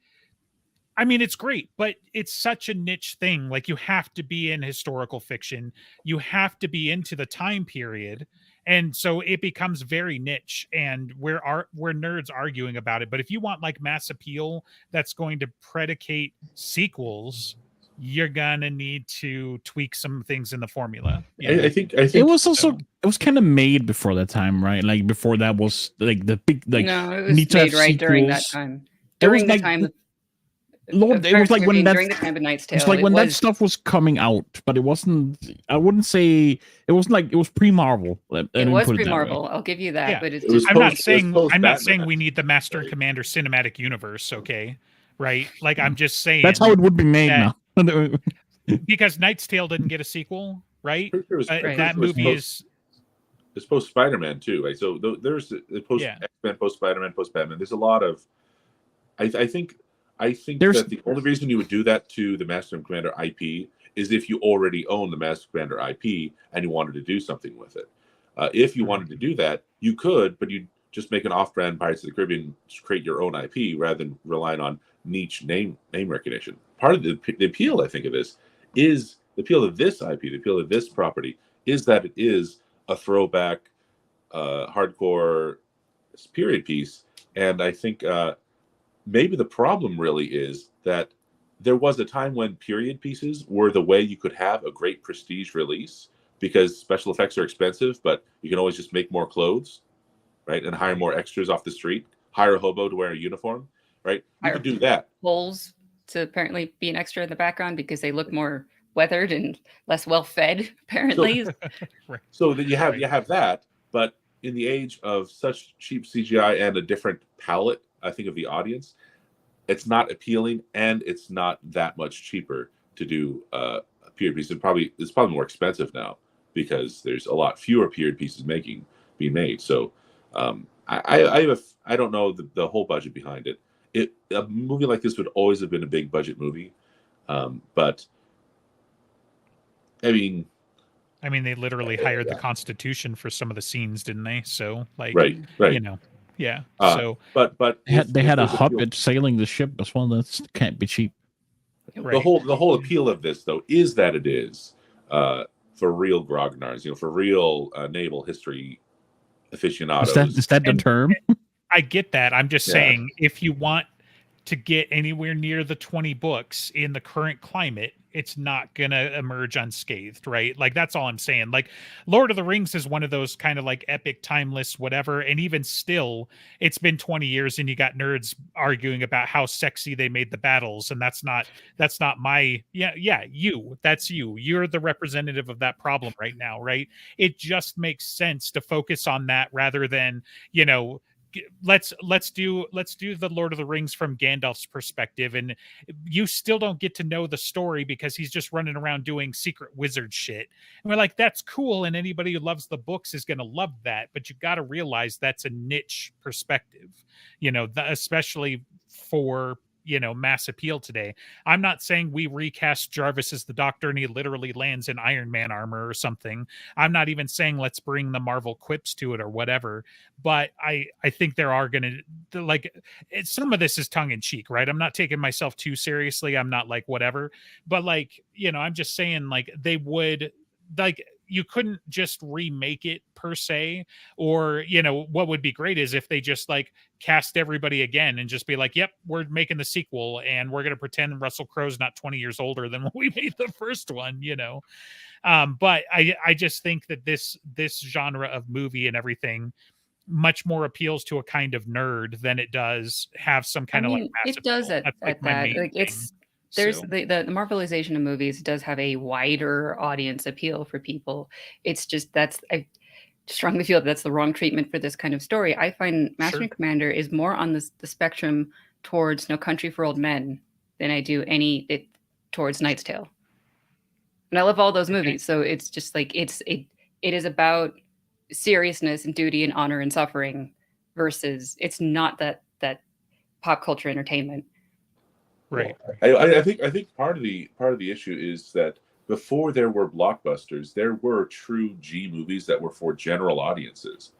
[SPEAKER 2] I mean, it's great, but it's such a niche thing. Like, you have to be in historical fiction. You have to be into the time period. And so it becomes very niche, and we're nerds arguing about it. But if you want like mass appeal that's going to predicate sequels, you're gonna need to tweak some things in the formula.
[SPEAKER 3] I think
[SPEAKER 4] it was also it was kind of made before that time, right? Like before that was like the big
[SPEAKER 1] no, it was made right during that time. During the time.
[SPEAKER 4] Lord, it was like when that
[SPEAKER 1] during the time of Knight's Tale.
[SPEAKER 4] It's like when that stuff was coming out, but it wasn't. I wouldn't say it wasn't like it was pre-Marvel.
[SPEAKER 1] It was pre-Marvel. I'll give you that. Yeah. But it's
[SPEAKER 2] just, I'm not saying we need the Master and Commander cinematic universe. Okay, right? Like I'm just saying
[SPEAKER 4] that's how it would be made now.
[SPEAKER 2] Because Knight's Tale didn't get a sequel, right? That movie is.
[SPEAKER 3] It's post Spider-Man too, right? So there's the post X-Men, post Spider-Man, post Batman. There's a lot of. I think that the only reason you would do that to the Master and Commander IP is if you already own the Master and Commander IP and you wanted to do something with it. If you wanted to do that, you could, but you'd just make an off-brand Pirates of the Caribbean, create your own IP rather than relying on niche name recognition. Part of the appeal, I think, of this is the appeal of this IP, the appeal of this property, is that it is a throwback, hardcore period piece. And I think maybe the problem really is that there was a time when period pieces were the way you could have a great prestige release because special effects are expensive, but you can always just make more clothes, right? And hire more extras off the street, hire a hobo to wear a uniform, right? You could do that.
[SPEAKER 1] Holes to apparently be an extra in the background because they look more weathered and less well fed, apparently.
[SPEAKER 3] So that you have that, but in the age of such cheap CGI and a different palette, I think, of the audience, it's not appealing, and it's not that much cheaper to do a period piece. It's probably more expensive now because there's a lot fewer period pieces being made. So I don't know the whole budget behind it. A movie like this would always have been a big budget movie, but I mean,
[SPEAKER 2] they literally hired the Constitution for some of the scenes, didn't they? So, like,
[SPEAKER 3] right.
[SPEAKER 2] you know, yeah.
[SPEAKER 3] So, but
[SPEAKER 4] they had a Hobbit sailing the ship as well. That can't be cheap.
[SPEAKER 2] Right.
[SPEAKER 3] The whole appeal of this, though, is that it is for real grognards, for real naval history aficionados.
[SPEAKER 4] Is that the term?
[SPEAKER 2] I get that. I'm just saying, if you want to get anywhere near the 20 books in the current climate, it's not going to emerge unscathed, right? Like, that's all I'm saying. Like, Lord of the Rings is one of those kind of like epic, timeless, whatever. And even still, it's been 20 years and you got nerds arguing about how sexy they made the battles. And that's not my, that's you. You're the representative of that problem right now, right? It just makes sense to focus on that rather than, let's do the Lord of the Rings from Gandalf's perspective, and you still don't get to know the story because he's just running around doing secret wizard shit. And we're like, that's cool, and anybody who loves the books is going to love that, but you got to realize that's a niche perspective, especially for mass appeal today. I'm not saying we recast Jarvis as the Doctor and he literally lands in Iron Man armor or something. I'm not even saying let's bring the Marvel quips to it or whatever, but I think there are going to, like, some of this is tongue in cheek, right? I'm not taking myself too seriously. I'm not like whatever, but like, I'm just saying, like, they would, like, you couldn't just remake it per se, or what would be great is if they just like cast everybody again and just be like, yep, we're making the sequel and we're going to pretend Russell Crowe's not 20 years older than when we made the first one. But I just think that this genre of movie and everything much more appeals to a kind of nerd than it does have some kind of like massive
[SPEAKER 1] it does
[SPEAKER 2] appeal.
[SPEAKER 1] at that, like, it's there's the Marvelization of movies does have a wider audience appeal for people. It's just I strongly feel that's the wrong treatment for this kind of story. I find Master and Commander is more on the spectrum towards No Country for Old Men than I do towards Knight's Tale. And I love all those movies, so it's just like it is about seriousness and duty and honor and suffering versus it's not that pop culture entertainment.
[SPEAKER 2] Right.
[SPEAKER 3] I think part of the issue is that before there were blockbusters, there were true G movies that were for general audiences.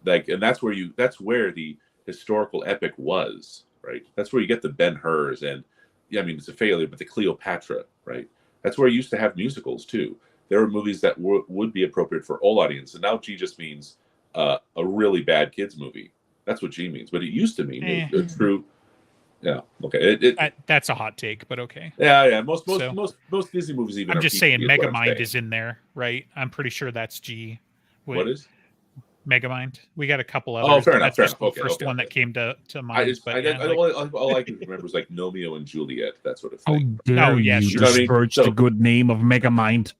[SPEAKER 3] Like, and that's where the historical epic was, right? That's where you get the Ben-Hurs and it's a failure, but the Cleopatra, right? That's where you used to have musicals too. There were movies that would be appropriate for all audiences. And now G just means a really bad kids movie. That's what G means. But it used to mean a true. Yeah. Okay.
[SPEAKER 2] That's a hot take, but okay.
[SPEAKER 3] Yeah. Most Disney movies even.
[SPEAKER 2] I'm just saying, Megamind is in there, right? I'm pretty sure that's G.
[SPEAKER 3] What is
[SPEAKER 2] Megamind? We got a couple others.
[SPEAKER 3] Oh, fair enough.
[SPEAKER 2] That's the first one that came to mind.
[SPEAKER 3] All I can remember is like Romeo and Juliet, that sort of thing.
[SPEAKER 4] How dare you disparage the good name of Megamind?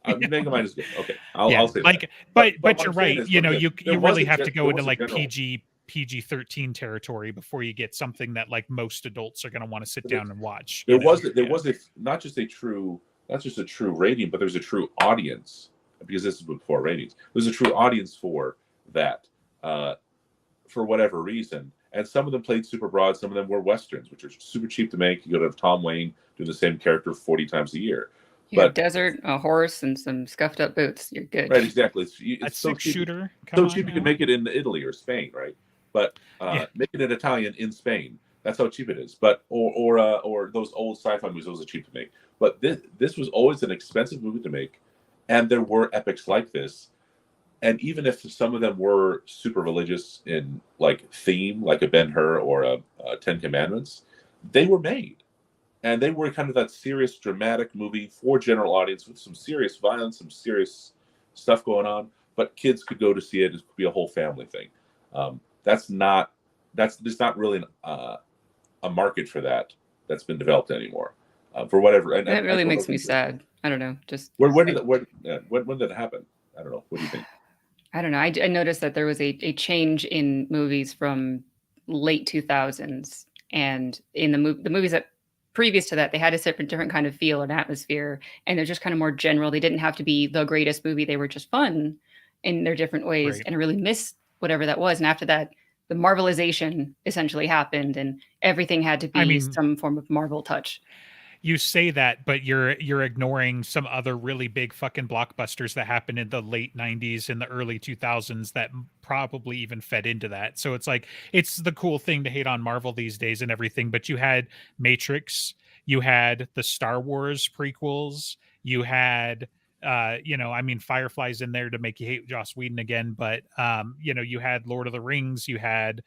[SPEAKER 3] Megamind is good. Okay, I'll say
[SPEAKER 2] like,
[SPEAKER 3] that.
[SPEAKER 2] But you're right. You really have to go into like PG-13 territory before you get something that like most adults are going to want to sit down and watch.
[SPEAKER 3] There was not just a true rating, but there's a true audience, because this is before ratings. There's a true audience for that, for whatever reason. And some of them played super broad. Some of them were westerns, which are super cheap to make. You go to Tom Wayne doing the same character 40 times a year.
[SPEAKER 1] But desert, a horse, and some scuffed up boots. You're good.
[SPEAKER 3] Right, exactly. It's
[SPEAKER 2] so cheap. Shooter.
[SPEAKER 3] So cheap you can make it in Italy or Spain, right? But making it Italian in Spain, that's how cheap it is. But or those old sci-fi movies, those are cheap to make. But this was always an expensive movie to make, and there were epics like this. And even if some of them were super religious in like theme, like a Ben-Hur or a Ten Commandments, they were made. and they were kind of that serious, dramatic movie for general audience with some serious violence, some serious stuff going on. But kids could go to see it; it could be a whole family thing. That's not there's not really a market for that that's been developed anymore for whatever. And
[SPEAKER 1] That
[SPEAKER 3] I
[SPEAKER 1] really
[SPEAKER 3] don't
[SPEAKER 1] makes
[SPEAKER 3] know
[SPEAKER 1] me sad. I don't know. Just
[SPEAKER 3] when did that happen? I don't know. What do you think?
[SPEAKER 1] I don't know. I noticed that there was a change in movies from late 2000s, and in the movies that previous to that, they had a different kind of feel and atmosphere, and they're just kind of more general. They didn't have to be the greatest movie. They were just fun in their different ways,
[SPEAKER 2] Right.
[SPEAKER 1] and I really miss whatever that was. And after that, the Marvelization essentially happened, and everything had to be
[SPEAKER 2] I mean,
[SPEAKER 1] some form of Marvel touch.
[SPEAKER 2] you say that, but you're ignoring some other really big fucking blockbusters that happened in the late 90s and the early 2000s that probably even fed into that. So it's like it's the cool thing to hate on Marvel these days and everything, but you had Matrix, you had the Star Wars prequels, you had I mean, Firefly's in there to make you hate Joss Whedon again, but you had Lord of the Rings, you had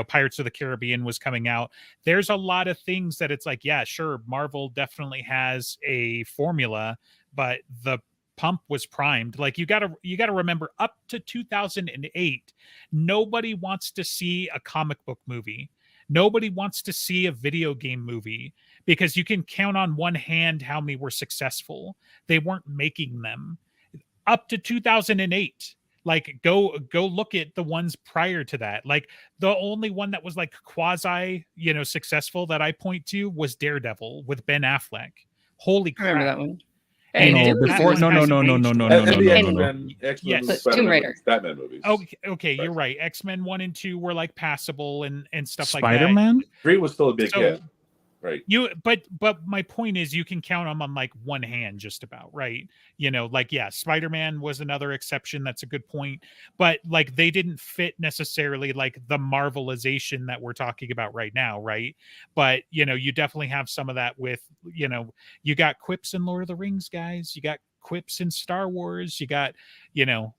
[SPEAKER 2] Pirates of the Caribbean was coming out. There's a lot of things that it's like, yeah, sure, Marvel definitely has a formula, but the pump was primed. Like you gotta remember, up to 2008, nobody wants to see a comic book movie. Nobody wants to see a video game movie because you can count on one hand how many were successful. They weren't making them. Up to 2008, like go look at the ones prior to that. Like the only one that was like quasi successful that I point to was Daredevil with Ben Affleck. Holy
[SPEAKER 1] I remember
[SPEAKER 2] crap.
[SPEAKER 1] that one.
[SPEAKER 2] And
[SPEAKER 1] And
[SPEAKER 4] No,
[SPEAKER 1] it was-
[SPEAKER 4] before
[SPEAKER 2] was
[SPEAKER 4] no
[SPEAKER 2] as
[SPEAKER 4] no
[SPEAKER 2] aged
[SPEAKER 4] no
[SPEAKER 2] well.
[SPEAKER 3] And the
[SPEAKER 4] no.
[SPEAKER 3] X-Men
[SPEAKER 2] Yes.
[SPEAKER 3] movies,
[SPEAKER 1] But Tomb
[SPEAKER 3] Spider-Man
[SPEAKER 1] Raider.
[SPEAKER 3] movies, Batman movies.
[SPEAKER 2] Okay, you're right. X-Men 1 and 2 were like passable and stuff like that.
[SPEAKER 4] Spider-Man?
[SPEAKER 3] 3 was still a big
[SPEAKER 2] So
[SPEAKER 3] hit, right?
[SPEAKER 2] but my point is you can count them on like one hand just about, right? Spider-Man was another exception. That's a good point. But like they didn't fit necessarily like the Marvelization that we're talking about right now, right? But you definitely have some of that with you got quips in Lord of the Rings, guys. You got quips in Star Wars. You got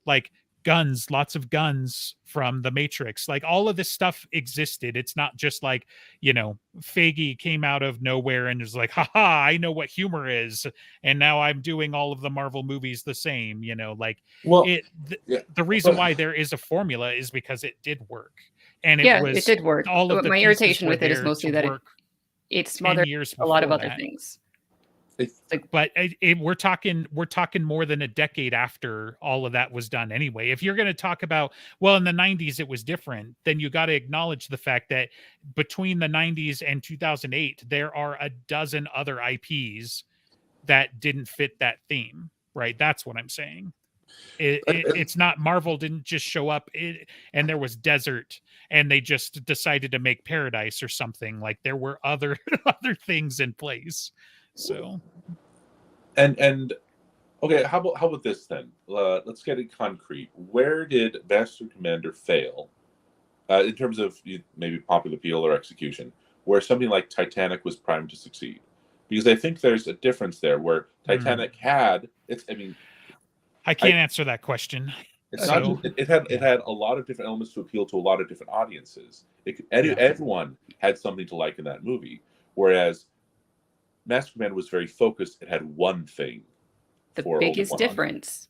[SPEAKER 2] like guns, lots of guns from the Matrix. Like all of this stuff existed. It's not just like Feige came out of nowhere and was like, haha, I know what humor is, and now I'm doing all of the Marvel movies the same.
[SPEAKER 3] Well,
[SPEAKER 2] the reason why there is a formula is because it did work, and
[SPEAKER 1] it did work.
[SPEAKER 2] all of
[SPEAKER 1] But
[SPEAKER 2] the
[SPEAKER 1] my
[SPEAKER 2] pieces
[SPEAKER 1] irritation
[SPEAKER 2] were
[SPEAKER 1] with it is
[SPEAKER 2] there
[SPEAKER 1] mostly
[SPEAKER 2] to
[SPEAKER 1] that
[SPEAKER 2] work
[SPEAKER 1] it
[SPEAKER 2] 10
[SPEAKER 1] smothered
[SPEAKER 2] years
[SPEAKER 1] a lot of
[SPEAKER 2] before
[SPEAKER 1] other
[SPEAKER 2] that.
[SPEAKER 1] things.
[SPEAKER 2] But we're talking more than a decade after all of that was done anyway. If you're going to talk about, well, in the 90s it was different, then you got to acknowledge the fact that between the 90s and 2008 there are a dozen other IPs that didn't fit that theme, right? That's what I'm saying. It's not, Marvel didn't just show up and there was desert and they just decided to make paradise or something. Like there were other things in place. So
[SPEAKER 3] and okay, how about this then? Let's get it concrete. Where did Master Commander fail in terms of maybe popular appeal or execution, where something like Titanic was primed to succeed? Because I think there's a difference there where Titanic had its. I mean,
[SPEAKER 2] I can't answer that question.
[SPEAKER 3] It's not. It had a lot of different elements to appeal to a lot of different audiences. Everyone had something to like in that movie, whereas Master Commander was very focused. It had one thing.
[SPEAKER 1] The biggest difference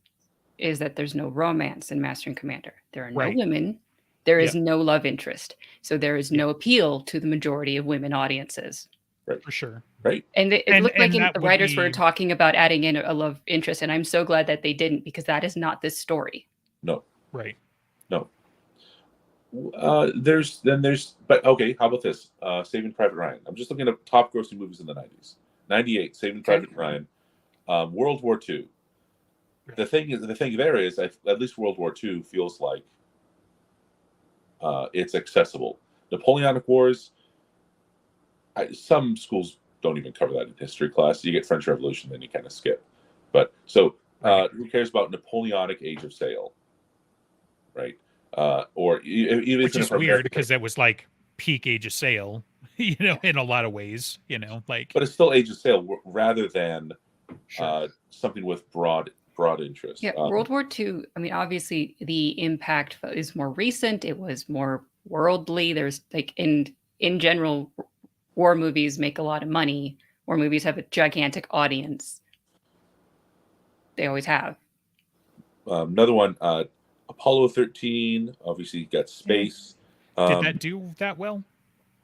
[SPEAKER 1] is that there's no romance in Master and Commander. There are no women. There is no love interest. So there is no appeal to the majority of women audiences.
[SPEAKER 3] Right.
[SPEAKER 2] For sure.
[SPEAKER 3] Right.
[SPEAKER 1] And it looked like the writers were talking about adding in a love interest, and I'm so glad that they didn't, because that is not this story.
[SPEAKER 3] No.
[SPEAKER 2] Right.
[SPEAKER 3] No. But okay, how about this? Saving Private Ryan. I'm just looking at top grossing movies in the 90s. 98, Saving Private Ryan. World War II. The thing there is, at least World War II feels like it's accessible. Napoleonic Wars, some schools don't even cover that in history class. You get French Revolution, then you kind of skip. But so who cares about Napoleonic Age of Sail? Right. Or even
[SPEAKER 2] which is weird because that was like peak Age of Sail, in a lot of ways, like.
[SPEAKER 3] But it's still Age of Sail rather than something with broad interest.
[SPEAKER 1] Yeah, World War II. I mean, obviously the impact is more recent. It was more worldly. There's like in general, war movies make a lot of money war movies have a gigantic audience. They always have.
[SPEAKER 3] Another one, Apollo 13. Obviously, you got space.
[SPEAKER 2] Did that do that well?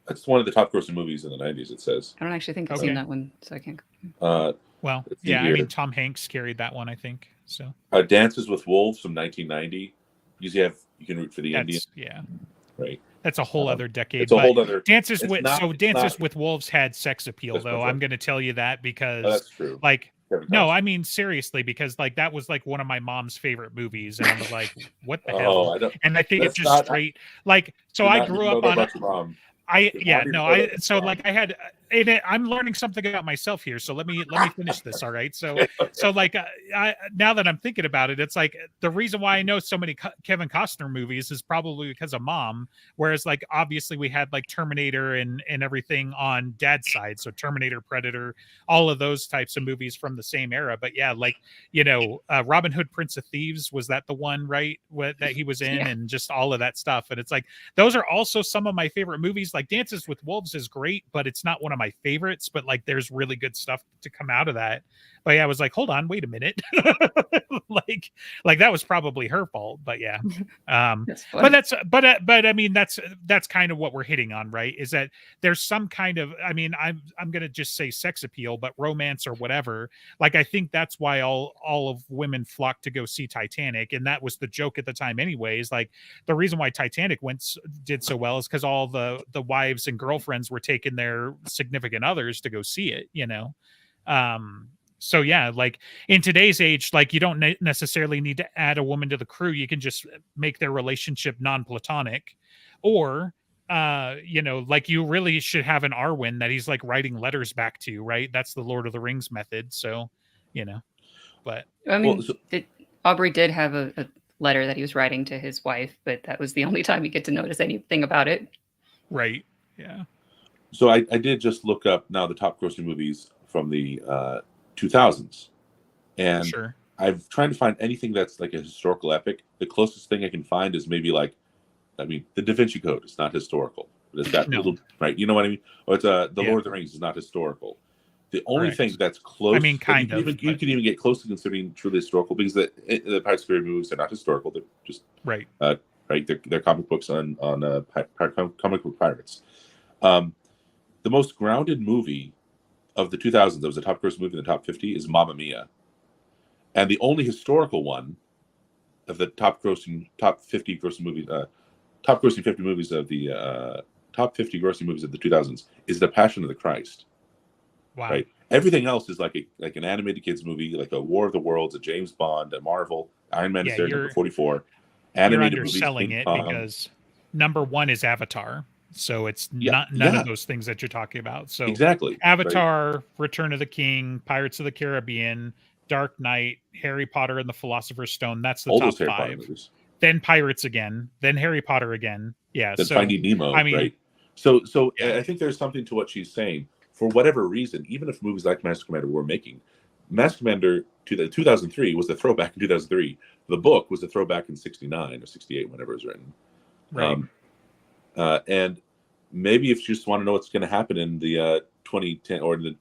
[SPEAKER 3] That's one of the top grossing movies in the 90s. It says.
[SPEAKER 1] I don't actually think I've
[SPEAKER 2] Okay.
[SPEAKER 1] seen that one, so I can't.
[SPEAKER 3] Uh,
[SPEAKER 2] Well,
[SPEAKER 3] Let's see
[SPEAKER 2] yeah, I
[SPEAKER 3] here.
[SPEAKER 2] mean, Tom Hanks carried that one, I think. So
[SPEAKER 3] Dances with Wolves from 1990. You can root for the Indian,
[SPEAKER 2] yeah,
[SPEAKER 3] right?
[SPEAKER 2] that's a whole other decade.
[SPEAKER 3] It's a
[SPEAKER 2] but
[SPEAKER 3] whole other.
[SPEAKER 2] Dances
[SPEAKER 3] it's
[SPEAKER 2] with
[SPEAKER 3] not- it's
[SPEAKER 2] Dances
[SPEAKER 3] not-
[SPEAKER 2] with Wolves had sex appeal,
[SPEAKER 3] That's
[SPEAKER 2] though.
[SPEAKER 3] right.
[SPEAKER 2] I'm going to tell you that
[SPEAKER 3] Oh,
[SPEAKER 2] because,
[SPEAKER 3] that's true.
[SPEAKER 2] like,
[SPEAKER 3] Kevin
[SPEAKER 2] no,
[SPEAKER 3] Costner.
[SPEAKER 2] I mean seriously, because like that was like one of my mom's favorite movies, and I was like, what the
[SPEAKER 3] Oh,
[SPEAKER 2] hell?
[SPEAKER 3] I don't.
[SPEAKER 2] And I think it's
[SPEAKER 3] that's
[SPEAKER 2] just
[SPEAKER 3] not-
[SPEAKER 2] straight like. So
[SPEAKER 3] You're
[SPEAKER 2] I
[SPEAKER 3] not-
[SPEAKER 2] grew
[SPEAKER 3] you
[SPEAKER 2] up
[SPEAKER 3] know
[SPEAKER 2] on
[SPEAKER 3] about your mom.
[SPEAKER 2] yeah,
[SPEAKER 3] Bobby
[SPEAKER 2] no,
[SPEAKER 3] Miller
[SPEAKER 2] I
[SPEAKER 3] is
[SPEAKER 2] so
[SPEAKER 3] wrong.
[SPEAKER 2] like I had I'm learning something about myself here. So let me finish this. All right. So like I now that I'm thinking about it, it's like the reason why I know so many Kevin Costner movies is probably because of mom. Whereas like obviously we had like Terminator and everything on dad's side. So Terminator, Predator, all of those types of movies from the same era. But yeah, like Robin Hood, Prince of Thieves, was that the one, right? That he was in,
[SPEAKER 1] Yeah.
[SPEAKER 2] and just all of that stuff. And it's like those are also some of my favorite movies. Like Dances with Wolves is great, but it's not one of my favorites. But like there's really good stuff to come out of that. But yeah, I was like, hold on, wait a minute. like that was probably her fault. But yeah.
[SPEAKER 1] That's funny.
[SPEAKER 2] But that's but I mean that's kind of what we're hitting on, right? Is that there's some kind of, I mean, I'm gonna just say sex appeal, but romance or whatever. Like I think that's why all of women flock to go see Titanic, and that was the joke at the time, anyways. Like the reason why Titanic did so well is because all the wives and girlfriends were taking their significant others to go see it, So yeah, like in today's age, like you don't necessarily need to add a woman to the crew. You can just make their relationship non-platonic, or like you really should have an Arwen that he's like writing letters back to, right? That's the Lord of the Rings method. So, but
[SPEAKER 1] I mean,
[SPEAKER 3] Well,
[SPEAKER 1] Aubrey did have a letter that he was writing to his wife, but that was the only time you get to notice anything about it.
[SPEAKER 2] right, yeah.
[SPEAKER 3] So I did just look up now the top grossing movies from the 2000s, and
[SPEAKER 2] Sure.
[SPEAKER 3] I've tried to find anything that's like a historical epic. The closest thing I can find is maybe like, I mean, the Da Vinci Code is not historical, but it's got
[SPEAKER 2] No.
[SPEAKER 3] little, right? You know what I mean? Or it's the
[SPEAKER 2] Yeah.
[SPEAKER 3] Lord of the Rings is not historical. The only
[SPEAKER 2] Correct.
[SPEAKER 3] thing that's close,
[SPEAKER 2] I mean,
[SPEAKER 3] that
[SPEAKER 2] kind
[SPEAKER 3] you
[SPEAKER 2] of,
[SPEAKER 3] can you
[SPEAKER 2] but-
[SPEAKER 3] can even get close to considering truly historical, because the Pirates of the Caribbean movies are not historical. They're just
[SPEAKER 2] Right.
[SPEAKER 3] right. They're comic books on comic book pirates. The most grounded movie of the 2000s that was a top grossing movie in the top 50 is Mamma Mia, and the only historical one of the top 50 grossing movies, top grossing 50 movies of the top 50 grossing movies of the 2000s is The Passion of the Christ.
[SPEAKER 2] Wow.
[SPEAKER 3] Right. Everything else is like an animated kids movie, like a War of the Worlds, a James Bond, a Marvel, Iron Man is
[SPEAKER 2] Yeah,
[SPEAKER 3] there,
[SPEAKER 2] you're-
[SPEAKER 3] number 44.
[SPEAKER 2] You're
[SPEAKER 3] Animated movies,
[SPEAKER 2] underselling
[SPEAKER 3] King
[SPEAKER 2] it
[SPEAKER 3] Kong.
[SPEAKER 2] because number one is Avatar. So it's
[SPEAKER 3] Yeah,
[SPEAKER 2] none
[SPEAKER 3] yeah.
[SPEAKER 2] of those things that you're talking about. So
[SPEAKER 3] Exactly. right.
[SPEAKER 2] Avatar, Return of the King, Pirates of the Caribbean, Dark Knight, Harry Potter and the Philosopher's Stone. That's the
[SPEAKER 3] All
[SPEAKER 2] top
[SPEAKER 3] those Harry Potter
[SPEAKER 2] 5.
[SPEAKER 3] movies.
[SPEAKER 2] Then Pirates again. Then Harry Potter again. Yeah.
[SPEAKER 3] Then
[SPEAKER 2] So
[SPEAKER 3] Finding Nemo,
[SPEAKER 2] I mean,
[SPEAKER 3] right? So
[SPEAKER 2] yeah.
[SPEAKER 3] I think there's something to what she's saying. For whatever reason, even if movies like Master Commander were making, Master Commander to the 2003 was the throwback in 2003. The book was the throwback in 69 or 68, whenever it was written.
[SPEAKER 2] right.
[SPEAKER 3] And maybe if you just want to know what's going to happen in the 2010 or in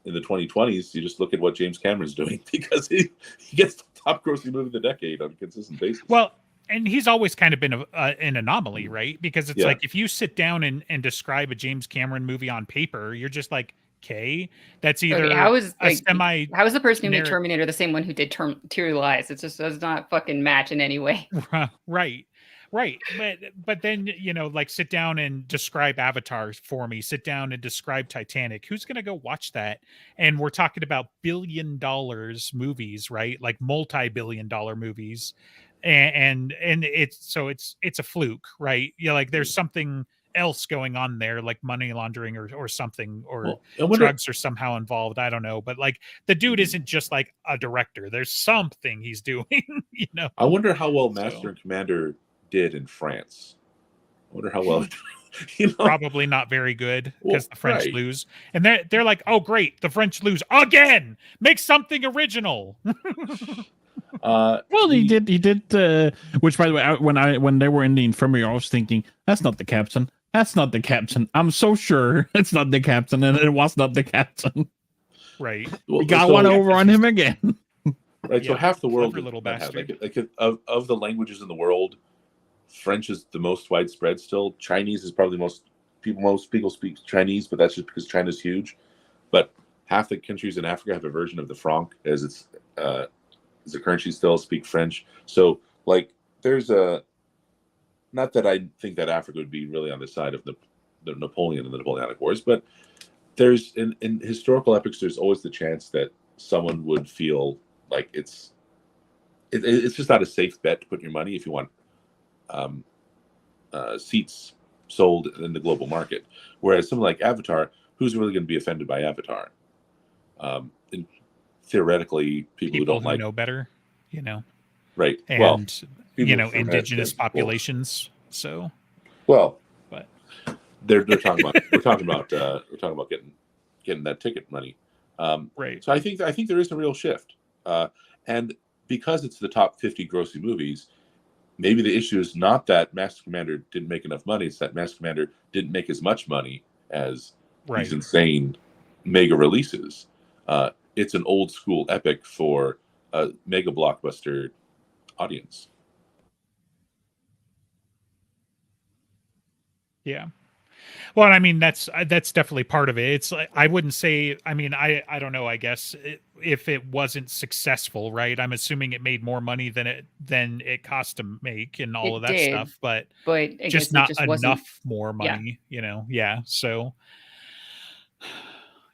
[SPEAKER 3] the 2020s, you just look at what James Cameron's doing, because he gets the top grossing movie of the decade on a consistent basis.
[SPEAKER 2] Well, and he's always kind of been an anomaly, right? Because it's
[SPEAKER 3] Yeah.
[SPEAKER 2] like if you sit down and describe a James Cameron movie on paper, you're just like, okay, that's either
[SPEAKER 1] Okay, how is
[SPEAKER 2] a semi
[SPEAKER 1] how is the person who made
[SPEAKER 2] narr-
[SPEAKER 1] Terminator the same one who did True Lies? It just does not fucking match in any way.
[SPEAKER 2] right. But then like sit down and describe Avatar for me. Sit down and describe Titanic. Who's gonna go watch that? And we're talking about $1 billion movies, right? Like multi-billion-dollar movies, and it's a fluke, right? Like there's something else going on there, like money laundering or something, or
[SPEAKER 3] Well, I wonder-
[SPEAKER 2] drugs are somehow involved. I don't know, but like the dude isn't just like a director. There's something he's doing,
[SPEAKER 3] I wonder how well
[SPEAKER 2] So-
[SPEAKER 3] Master and Commander did in France. I wonder how well,
[SPEAKER 2] Probably not very good
[SPEAKER 3] Well,
[SPEAKER 2] because the French
[SPEAKER 3] right.
[SPEAKER 2] lose, and they're like, oh great, the French lose again. Make something original.
[SPEAKER 4] Well, he did. Which, by the way, when they were in the infirmary, I was thinking, that's not the captain. That's not the captain. I'm so sure it's not the captain, and it was not the captain.
[SPEAKER 2] Right.
[SPEAKER 3] Well,
[SPEAKER 4] We got
[SPEAKER 3] so-
[SPEAKER 4] one
[SPEAKER 2] Yeah,
[SPEAKER 4] over
[SPEAKER 2] 'cause
[SPEAKER 4] on
[SPEAKER 2] he's-
[SPEAKER 4] him again.
[SPEAKER 3] Right, so
[SPEAKER 2] Yeah,
[SPEAKER 3] half the world
[SPEAKER 2] clever little
[SPEAKER 3] does not have,
[SPEAKER 2] bastard.
[SPEAKER 3] like of the languages in the world, French is the most widespread still. Chinese is probably most people speak Chinese, but that's just because China's huge. But half the countries in Africa have a version of the franc as its as a currency still, speak French. So like there's a, not that I think that Africa would be really on the side of the Napoleon and the Napoleonic Wars, but there's in historical epics there's always the chance that someone would feel like it's just not a safe bet to put your money if you want seats sold in the global market. Whereas something like Avatar, who's really going to be offended by Avatar? And theoretically, people who
[SPEAKER 2] People
[SPEAKER 3] don't
[SPEAKER 2] who
[SPEAKER 3] like,
[SPEAKER 2] know better, you know,
[SPEAKER 3] right?
[SPEAKER 2] and
[SPEAKER 3] Well, people from
[SPEAKER 2] indigenous
[SPEAKER 3] people-
[SPEAKER 2] populations. So,
[SPEAKER 3] Well,
[SPEAKER 2] but
[SPEAKER 3] they're talking about we're talking about getting that ticket money.
[SPEAKER 2] right.
[SPEAKER 3] So I think there is a real shift, and because it's the top 50 grossing movies, maybe the issue is not that Master Commander didn't make enough money; it's that Master Commander didn't make as much money as
[SPEAKER 2] Right.
[SPEAKER 3] these insane mega releases. It's an old school epic for a mega blockbuster audience.
[SPEAKER 2] Yeah. Well, and I mean that's definitely part of it. It's like I wouldn't say. I mean, I don't know. I guess if it wasn't successful, right? I'm assuming it made more money than it cost to make and all
[SPEAKER 1] It
[SPEAKER 2] of that
[SPEAKER 1] did,
[SPEAKER 2] stuff, but
[SPEAKER 1] but I guess
[SPEAKER 2] just
[SPEAKER 1] it
[SPEAKER 2] not
[SPEAKER 1] just wasn't.
[SPEAKER 2] enough more
[SPEAKER 1] Yeah.
[SPEAKER 2] money. You know? Yeah. So.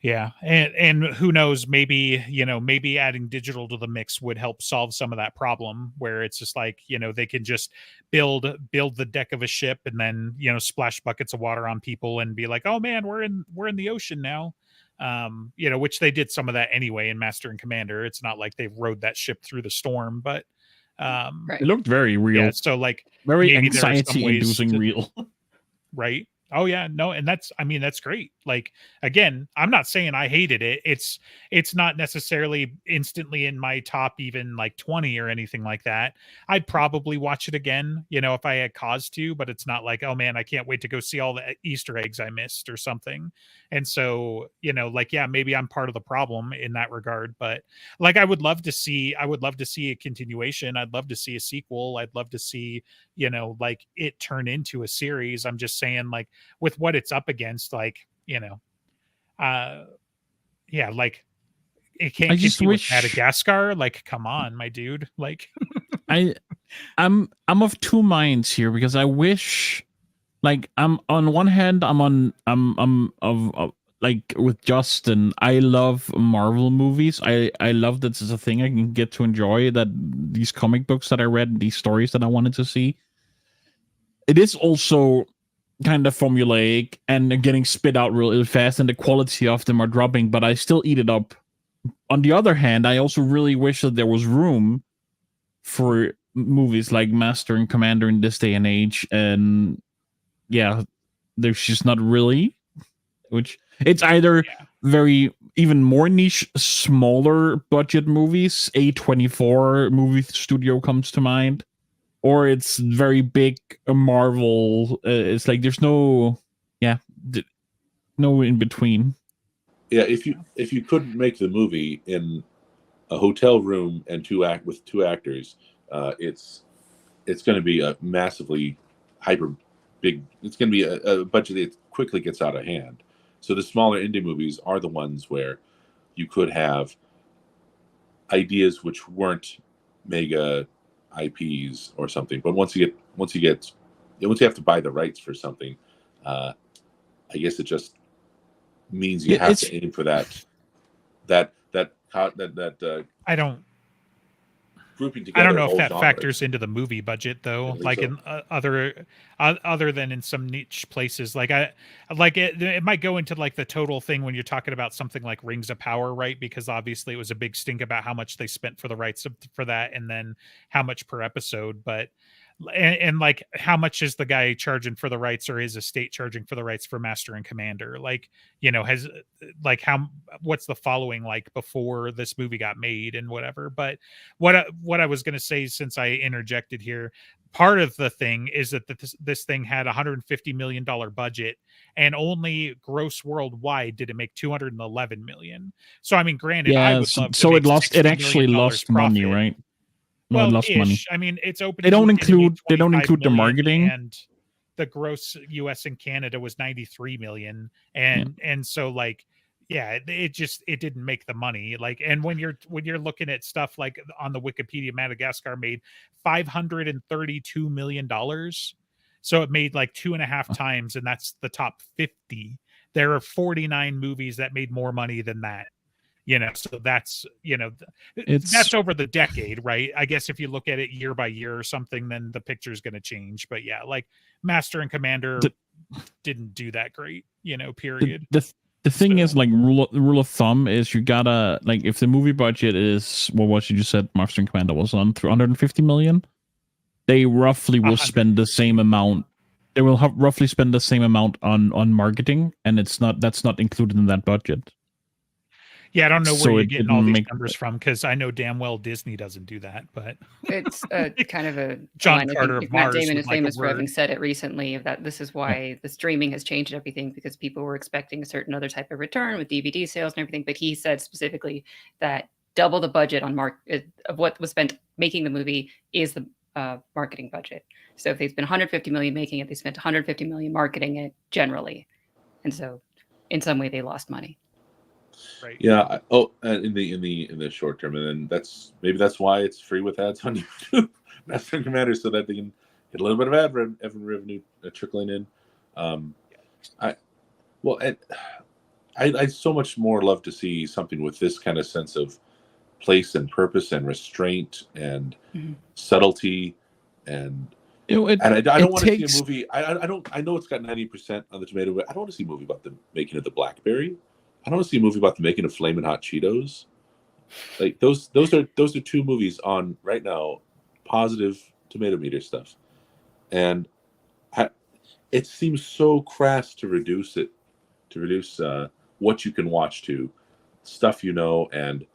[SPEAKER 2] Yeah, and who knows, maybe maybe adding digital to the mix would help solve some of that problem where it's just like they can just build the deck of a ship and then splash buckets of water on people and be like, oh man, we're in the ocean now, which they did some of that anyway in Master and Commander. It's not like they rode that ship through the storm, but
[SPEAKER 1] Right.
[SPEAKER 4] It looked very real,
[SPEAKER 2] yeah, so like
[SPEAKER 4] very
[SPEAKER 2] maybe there are some ways
[SPEAKER 4] anxiety-inducing
[SPEAKER 2] to-
[SPEAKER 4] real.
[SPEAKER 2] right. Oh yeah, no, and that's great. Like again, I'm not saying I hated it. It's not necessarily instantly in my top even like 20 or anything like that. I'd probably watch it again, if I had cause to, but it's not like, oh man, I can't wait to go see all the Easter eggs I missed or something. And so, like yeah, maybe I'm part of the problem in that regard, but like I would love to see a continuation. I'd love to see a sequel. I'd love to see, like it turn into a series. I'm just saying like with what it's up against, like yeah, like it can't
[SPEAKER 4] I
[SPEAKER 2] compete
[SPEAKER 4] just
[SPEAKER 2] with
[SPEAKER 4] wish-
[SPEAKER 2] Madagascar. Like, come on, my dude. Like,
[SPEAKER 4] I'm of two minds here because I wish, like, I'm on one hand, I'm of like with Justin. I love Marvel movies. I love that this is a thing I can get to enjoy. That these comic books that I read, these stories that I wanted to see. It is also kind of formulaic and getting spit out real fast, and the quality of them are dropping. But I still eat it up. On the other hand, I also really wish that there was room for movies like Master and Commander in this day and age, and yeah, there's just not really. Which it's either very even more niche, smaller budget movies. A24 movie studio comes to mind, or it's very big Marvel. It's like there's no, no in between.
[SPEAKER 3] Yeah, if you couldn't make the movie in a hotel room and with two actors, it's going to be a massively hyper big. It's going to be a budget that quickly gets out of hand. So the smaller indie movies are the ones where you could have ideas which weren't mega IPs or something. But once you have to buy the rights for something, I guess it just means you have to aim for that
[SPEAKER 2] I don't
[SPEAKER 3] grouping together.
[SPEAKER 2] I don't know if
[SPEAKER 3] whole
[SPEAKER 2] that
[SPEAKER 3] genres.
[SPEAKER 2] factors into the movie budget though.
[SPEAKER 3] think
[SPEAKER 2] Like
[SPEAKER 3] so.
[SPEAKER 2] in other than in some niche places, like it might go into like the total thing when you're talking about something like Rings of Power, right? Because obviously it was a big stink about how much they spent for the rights for that, and then how much per episode. But and like how much is the guy charging for the rights, or is a state charging for the rights for Master and Commander? Like, has like what's the following like before this movie got made and whatever. But what I was going to say, since I interjected here, part of the thing is that this thing had $150 million budget, and only gross worldwide did it make 211 million. So I mean, granted, I
[SPEAKER 4] Yeah,
[SPEAKER 2] would love to
[SPEAKER 4] so
[SPEAKER 2] make
[SPEAKER 4] it
[SPEAKER 2] $60
[SPEAKER 4] actually
[SPEAKER 2] million
[SPEAKER 4] lost money,
[SPEAKER 2] profit.
[SPEAKER 4] right? No, it
[SPEAKER 2] Well,
[SPEAKER 4] lost money.
[SPEAKER 2] I mean, it's open.
[SPEAKER 4] They don't
[SPEAKER 2] weekend, it made
[SPEAKER 4] include the
[SPEAKER 2] 25 million,
[SPEAKER 4] marketing.
[SPEAKER 2] and the gross US and Canada was 93 million. And so like, yeah, it didn't make the money. Like, and when you're looking at stuff like on the Wikipedia, Madagascar made $532 million. So it made like 2.5 times, and that's the top 50. There are 49 movies that made more money than that. So that's, that's over the decade, right? I guess if you look at it year by year or something, then the picture is going to change. But yeah, like Master and Commander didn't do that great, period.
[SPEAKER 4] The thing is, like, rule of thumb is you gotta, like, if the movie budget is, what you just said, Master and Commander was on 350 million, they roughly will spend the same amount. They will roughly spend the same amount on marketing, and that's not included in that budget.
[SPEAKER 2] Yeah, I don't know where you're getting all these numbers from, because I know damn well Disney doesn't do that, but
[SPEAKER 1] it's kind of a
[SPEAKER 2] John
[SPEAKER 1] line.
[SPEAKER 2] Carter of Mars.
[SPEAKER 1] Matt Damon is
[SPEAKER 2] like
[SPEAKER 1] famous for having said it recently, of that this is why the streaming has changed everything, because people were expecting a certain other type of return with DVD sales and everything. But he said specifically that double the budget on of what was spent making the movie is the marketing budget. So if they spent 150 million making it, they spent 150 million marketing it generally, and so in some way they lost money.
[SPEAKER 2] Right.
[SPEAKER 3] Yeah. In the short term, and then that's why it's free with ads on YouTube, Master and Commander, so that they can get a little bit of ad revenue trickling in. I so much more love to see something with this kind of sense of place and purpose and restraint and subtlety, and I don't want to see a movie. I know it's got 90% on the tomato, but I don't want to see a movie about the making of the BlackBerry. I don't want to see a movie about the making of Flamin' Hot Cheetos. Like those are two movies on right now, positive tomato meter stuff, and it seems so crass to reduce what you can watch to stuff and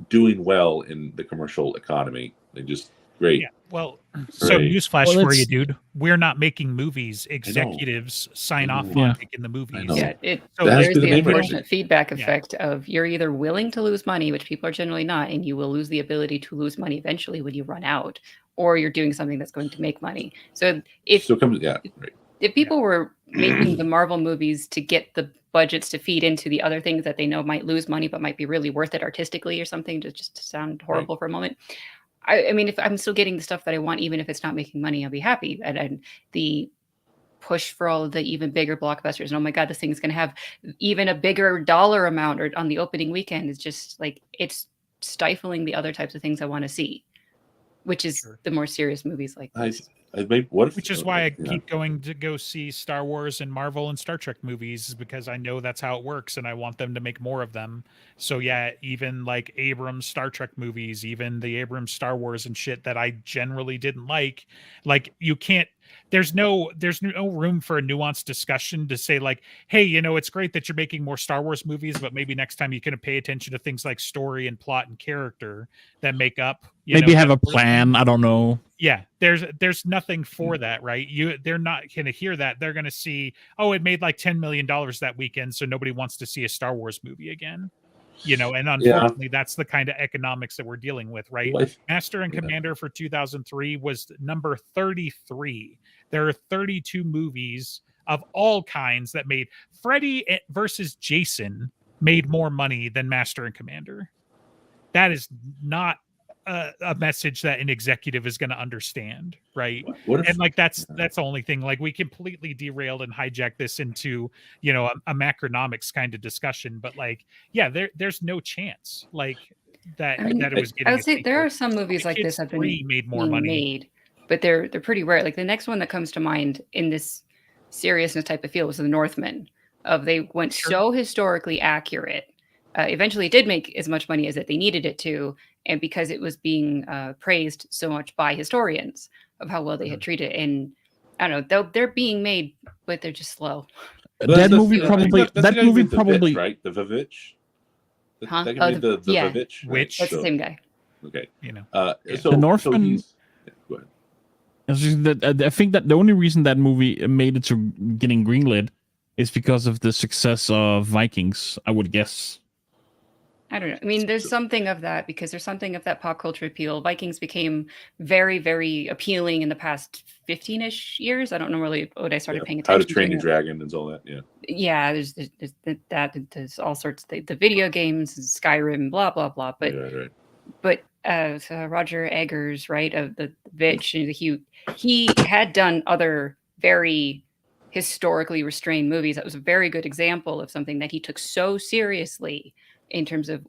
[SPEAKER 3] doing well in the commercial economy. They just great.
[SPEAKER 2] Yeah. Well, so newsflash for you, dude. We're not making movies. Executives sign off on making the movies.
[SPEAKER 1] Yeah,
[SPEAKER 2] so
[SPEAKER 1] there's the unfortunate feedback effect of you're either willing to lose money, which people are generally not, and you will lose the ability to lose money eventually when you run out, or you're doing something that's going to make money. So if people were making the Marvel movies to get the budgets to feed into the other things that they know might lose money but might be really worth it artistically or something, to just sound horrible for a moment, I mean, if I'm still getting the stuff that I want, even if it's not making money, I'll be happy. And the push for all of the even bigger blockbusters, and oh my God, this thing's going to have even a bigger dollar amount or on the opening weekend, is just like, it's stifling the other types of things I want to see, which is the more serious movies like this.
[SPEAKER 2] Which is why I keep going to go see Star Wars and Marvel and Star Trek movies, because I know that's how it works and I want them to make more of them. So yeah, even like Abrams Star Trek movies, even the Abrams Star Wars and shit that I generally didn't like you can't, there's no room for a nuanced discussion to say like, hey, it's great that you're making more Star Wars movies, but maybe next time you can pay attention to things like story and plot and character that make up.
[SPEAKER 4] Maybe have a plan. I don't know.
[SPEAKER 2] Yeah, there's nothing for that, right? They're not going to hear that. They're going to see, oh, it made like $10 million that weekend, so nobody wants to see a Star Wars movie again. And unfortunately, that's the kind of economics that we're dealing with, right? Master and Commander for 2003 was number 33. There are 32 movies of all kinds that made. Freddy versus Jason made more money than Master and Commander. That is not a message that an executive is going to understand, right? And like that's the only thing. Like, we completely derailed and hijacked this into a macronomics kind of discussion, but like, yeah, there's no chance like that. That it was getting.
[SPEAKER 1] I would say there are some movies like this have been
[SPEAKER 2] made more money,
[SPEAKER 1] but they're pretty rare. Like the next one that comes to mind in this seriousness type of feel was The Northman. They went so historically accurate eventually did make as much money as that they needed it to, and because it was being praised so much by historians of how well they had treated it. And I don't know, they're being made, but they're just slow.
[SPEAKER 4] That movie
[SPEAKER 1] I think
[SPEAKER 4] probably.
[SPEAKER 3] that's the
[SPEAKER 4] That
[SPEAKER 3] guy who
[SPEAKER 4] movie
[SPEAKER 3] made the
[SPEAKER 4] probably.
[SPEAKER 3] Vitch, right? The Vavitch.
[SPEAKER 1] Huh?
[SPEAKER 3] That guy made the
[SPEAKER 1] yeah.
[SPEAKER 3] Vavitch.
[SPEAKER 2] Which-
[SPEAKER 1] That's the
[SPEAKER 3] So-
[SPEAKER 1] same guy.
[SPEAKER 3] Okay.
[SPEAKER 2] You know.
[SPEAKER 3] So
[SPEAKER 4] The Northman-
[SPEAKER 3] So he's, yeah, go ahead.
[SPEAKER 4] It's just that I think that the only reason that movie made it to getting greenlit is because of the success of Vikings. I would guess.
[SPEAKER 1] I don't know. I mean, there's something of that because there's something of that pop culture appeal. Vikings became very, very appealing in the past 15-ish years. I don't know really what I started paying
[SPEAKER 3] How
[SPEAKER 1] attention
[SPEAKER 3] to Train Your
[SPEAKER 1] to.
[SPEAKER 3] Dragon and all that. Yeah.
[SPEAKER 1] Yeah, there's all sorts of the video games, Skyrim, blah blah blah. But
[SPEAKER 3] Right.
[SPEAKER 1] so Roger Eggers, right, of the Vitch, he had done other very historically restrained movies. That was a very good example of something that he took so seriously in terms of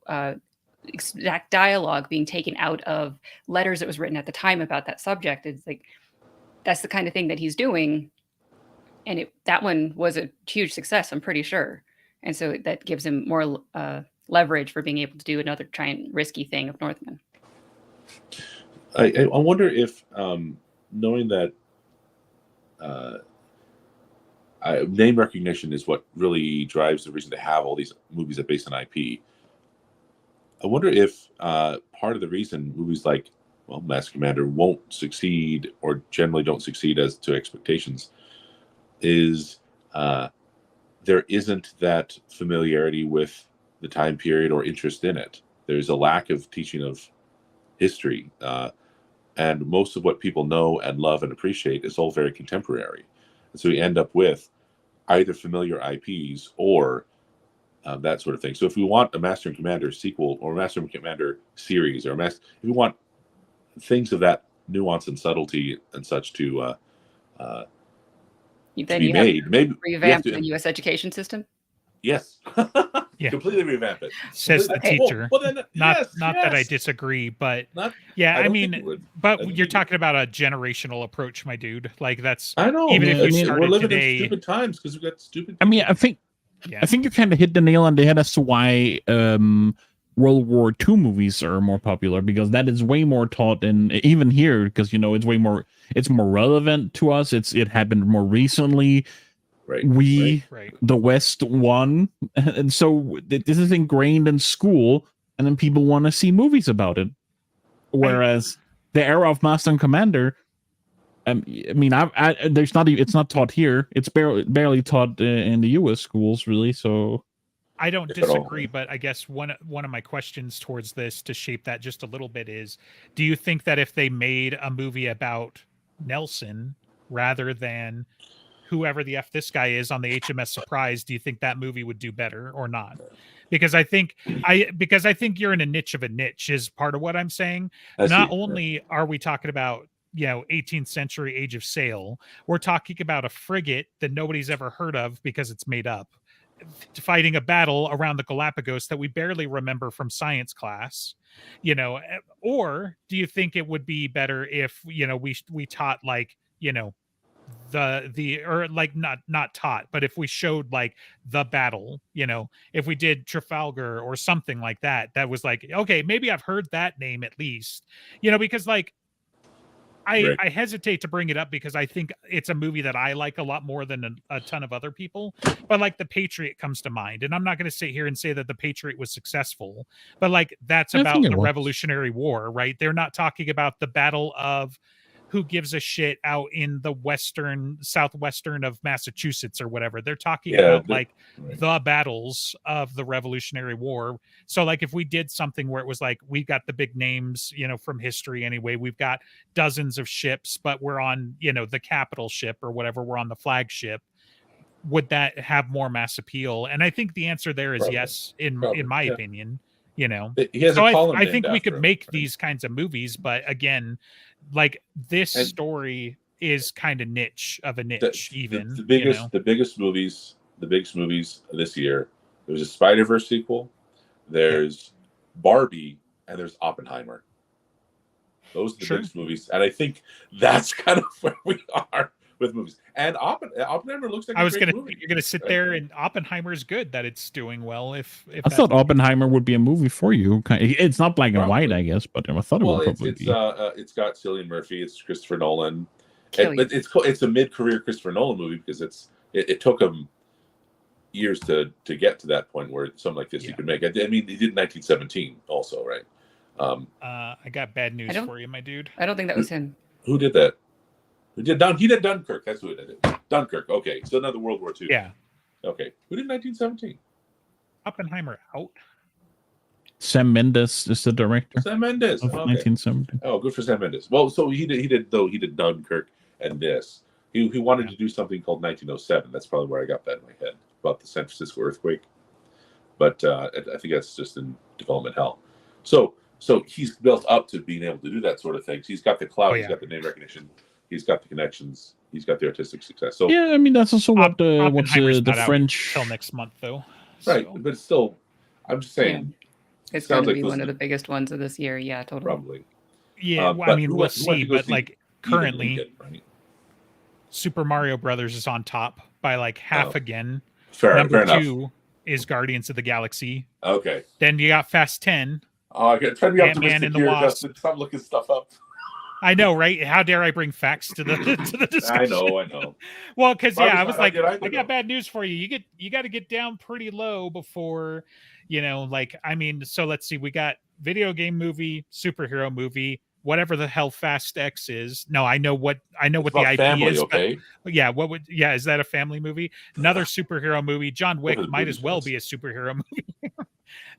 [SPEAKER 1] exact dialogue being taken out of letters that was written at the time about that subject. It's like that's the kind of thing that he's doing, and that one was a huge success, I'm pretty sure, and so that gives him more leverage for being able to do another risky thing of Northman.
[SPEAKER 3] I wonder if knowing that name recognition is what really drives the reason to have all these movies that are based on IP. I wonder if part of the reason movies like Master Commander won't succeed or generally don't succeed as to expectations is there isn't that familiarity with the time period or interest in it. There's a lack of teaching of history, and most of what people know and love and appreciate is all very contemporary. And so we end up with either familiar IPs or that sort of thing. So if we want a Master and Commander sequel or a Master and Commander series, or if we want things of that nuance and subtlety and such to
[SPEAKER 1] Then
[SPEAKER 3] be
[SPEAKER 1] you
[SPEAKER 3] made,
[SPEAKER 1] have
[SPEAKER 3] maybe
[SPEAKER 1] to revamp the U.S. education system.
[SPEAKER 3] Yes.
[SPEAKER 2] Yeah.
[SPEAKER 3] Completely revamp it.
[SPEAKER 2] Says the
[SPEAKER 1] Okay.
[SPEAKER 2] teacher.
[SPEAKER 3] Then,
[SPEAKER 2] Not that I disagree, but
[SPEAKER 3] Not,
[SPEAKER 2] yeah,
[SPEAKER 3] I
[SPEAKER 2] I
[SPEAKER 3] don't
[SPEAKER 2] mean,
[SPEAKER 3] think it would. I
[SPEAKER 2] but
[SPEAKER 3] think
[SPEAKER 2] you're
[SPEAKER 3] it-
[SPEAKER 2] talking about a generational approach, my dude. Like that's
[SPEAKER 3] I know.
[SPEAKER 2] even
[SPEAKER 4] if
[SPEAKER 3] I
[SPEAKER 4] you
[SPEAKER 3] mean,
[SPEAKER 2] started
[SPEAKER 3] we're living
[SPEAKER 2] today-
[SPEAKER 3] in stupid times because we've got stupid.
[SPEAKER 4] I mean, I think
[SPEAKER 2] yeah.
[SPEAKER 4] you kind of hit the nail on the head as to why World War II movies are more popular, because that is way more taught in even here, because it's more relevant to us. It happened more recently.
[SPEAKER 3] Right.
[SPEAKER 2] Right.
[SPEAKER 4] The West won, and so this is ingrained in school, and then people want to see movies about it. Whereas the era of Master and Commander, I mean, it's not taught here. It's barely taught in the U.S. schools, really. So
[SPEAKER 2] I don't
[SPEAKER 3] If at all.
[SPEAKER 2] disagree, but I guess one of my questions towards this to shape that just a little bit is, do you think that if they made a movie about Nelson rather than whoever the F this guy is on the HMS Surprise, do you think that movie would do better or not? Because I think you're in a niche of a niche is part of what I'm saying. Not only are we talking about 18th century Age of Sail, we're talking about a frigate that nobody's ever heard of because it's made up, fighting a battle around the Galapagos that we barely remember from science class, or do you think it would be better if we taught not taught, but if we showed the battle, if we did Trafalgar or something like that was okay, maybe I've heard that name at least, because I hesitate to bring it up because I think it's a movie that I like a lot more than a ton of other people. But The Patriot comes to mind, and I'm not going to sit here and say that The Patriot was successful, but that's
[SPEAKER 4] I
[SPEAKER 2] about
[SPEAKER 4] think it
[SPEAKER 2] the
[SPEAKER 4] was.
[SPEAKER 2] Revolutionary War, right? They're not talking about the Battle of who gives a shit out in the southwestern of Massachusetts or whatever. They're talking about the battles of the Revolutionary War. So if we did something where it was we've got the big names, from history anyway, we've got dozens of ships, but we're on, the capital ship or whatever, we're on the flagship, would that have more mass appeal? And I think the answer there is
[SPEAKER 3] Probably.
[SPEAKER 2] Yes, in my opinion.
[SPEAKER 3] He has
[SPEAKER 2] So
[SPEAKER 3] a column
[SPEAKER 2] I
[SPEAKER 3] named
[SPEAKER 2] think we
[SPEAKER 3] after
[SPEAKER 2] could
[SPEAKER 3] him,
[SPEAKER 2] make
[SPEAKER 3] right?
[SPEAKER 2] these kinds of movies, but again, this
[SPEAKER 3] And-
[SPEAKER 2] story is kind of niche of a niche.
[SPEAKER 3] The biggest movies this year. There's a Spider-Verse sequel. There's Barbie, and there's Oppenheimer. Those are the
[SPEAKER 2] Sure.
[SPEAKER 3] biggest movies, and I think that's kind of where we are with movies. And Oppenheimer looks like
[SPEAKER 2] I
[SPEAKER 3] a
[SPEAKER 2] was
[SPEAKER 3] great
[SPEAKER 2] gonna
[SPEAKER 3] movie.
[SPEAKER 2] you're gonna sit
[SPEAKER 3] Right?
[SPEAKER 2] there and Oppenheimer's good that it's doing well. If
[SPEAKER 4] I
[SPEAKER 2] that's
[SPEAKER 4] thought Oppenheimer would be a movie for you. It's not black and white,
[SPEAKER 3] Probably.
[SPEAKER 4] I guess, but I thought it
[SPEAKER 3] Well,
[SPEAKER 4] would
[SPEAKER 3] it's
[SPEAKER 4] probably
[SPEAKER 3] it's
[SPEAKER 4] be.
[SPEAKER 3] it's got Cillian Murphy, it's Christopher Nolan.
[SPEAKER 1] Killian.
[SPEAKER 3] It's a mid-career Christopher Nolan movie because it took him years to get to that point where something like this he
[SPEAKER 2] Yeah.
[SPEAKER 3] could make. I mean, he did 1917 also, right?
[SPEAKER 2] I got bad news
[SPEAKER 1] don't-
[SPEAKER 2] for you, my dude.
[SPEAKER 1] I don't think that was him.
[SPEAKER 3] Who did that? He did Dunkirk. That's who it did. Dunkirk. Okay, so another World War II.
[SPEAKER 2] Yeah,
[SPEAKER 3] Okay, who did 1917?
[SPEAKER 2] Oppenheimer out.
[SPEAKER 4] Sam Mendes is the director
[SPEAKER 3] Sam Mendes.
[SPEAKER 4] of
[SPEAKER 3] Okay.
[SPEAKER 4] 1970.
[SPEAKER 3] Oh, good for Sam Mendes. Well, so he did Dunkirk and this. He wanted
[SPEAKER 2] Yeah.
[SPEAKER 3] to do something called 1907. That's probably where I got that in my head about the San Francisco earthquake. But I think that's just in development hell. So he's built up to being able to do that sort of thing. He's got the clout.
[SPEAKER 2] Oh,
[SPEAKER 3] He's
[SPEAKER 2] yeah.
[SPEAKER 3] got the name recognition. He's got the connections. He's got the artistic success. So
[SPEAKER 4] Yeah, I mean that's also what what's
[SPEAKER 2] Oppenheimer's
[SPEAKER 4] the
[SPEAKER 2] not out
[SPEAKER 4] French.
[SPEAKER 2] till next month though.
[SPEAKER 3] right,
[SPEAKER 2] So,
[SPEAKER 3] but it's still, I'm just saying,
[SPEAKER 1] It's
[SPEAKER 3] Sounds
[SPEAKER 1] going to
[SPEAKER 3] like
[SPEAKER 1] be
[SPEAKER 3] those
[SPEAKER 1] one
[SPEAKER 3] are
[SPEAKER 1] of
[SPEAKER 3] the-
[SPEAKER 1] the biggest ones of this year. Yeah, totally.
[SPEAKER 3] probably.
[SPEAKER 2] yeah, well, I
[SPEAKER 3] but
[SPEAKER 2] mean
[SPEAKER 3] who
[SPEAKER 2] we'll
[SPEAKER 3] went to
[SPEAKER 2] see,
[SPEAKER 3] go
[SPEAKER 2] but
[SPEAKER 3] see
[SPEAKER 2] like
[SPEAKER 3] Even
[SPEAKER 2] currently
[SPEAKER 3] Lincoln, right?
[SPEAKER 2] Super Mario Brothers is on top by like half
[SPEAKER 3] Oh.
[SPEAKER 2] again.
[SPEAKER 3] Fair
[SPEAKER 2] Number
[SPEAKER 3] enough.
[SPEAKER 2] 2 is Guardians of the Galaxy.
[SPEAKER 3] Okay.
[SPEAKER 2] Then you got Fast 10.
[SPEAKER 3] Oh, I got trying to be
[SPEAKER 2] Ant-Man
[SPEAKER 3] optimistic
[SPEAKER 2] and the
[SPEAKER 3] here,
[SPEAKER 2] Wasp.
[SPEAKER 3] Justin. Stop looking stuff up.
[SPEAKER 2] I know, right? How dare I bring facts to the to the discussion?
[SPEAKER 3] I know.
[SPEAKER 2] Well, because
[SPEAKER 3] Bobby's
[SPEAKER 2] I
[SPEAKER 3] not
[SPEAKER 2] was
[SPEAKER 3] out
[SPEAKER 2] like,
[SPEAKER 3] yet either,
[SPEAKER 2] I got
[SPEAKER 3] though.
[SPEAKER 2] bad news for you. You got to get down pretty low before, like I mean. So let's see. We got video game movie, superhero movie, whatever the hell Fast X is. No, I know what
[SPEAKER 3] It's
[SPEAKER 2] the
[SPEAKER 3] about
[SPEAKER 2] IP
[SPEAKER 3] family,
[SPEAKER 2] is.
[SPEAKER 3] okay?
[SPEAKER 2] But yeah, is that a family movie? Another superhero movie. John Wick
[SPEAKER 3] are the
[SPEAKER 2] might as
[SPEAKER 3] movies
[SPEAKER 2] well
[SPEAKER 3] for
[SPEAKER 2] be a superhero movie.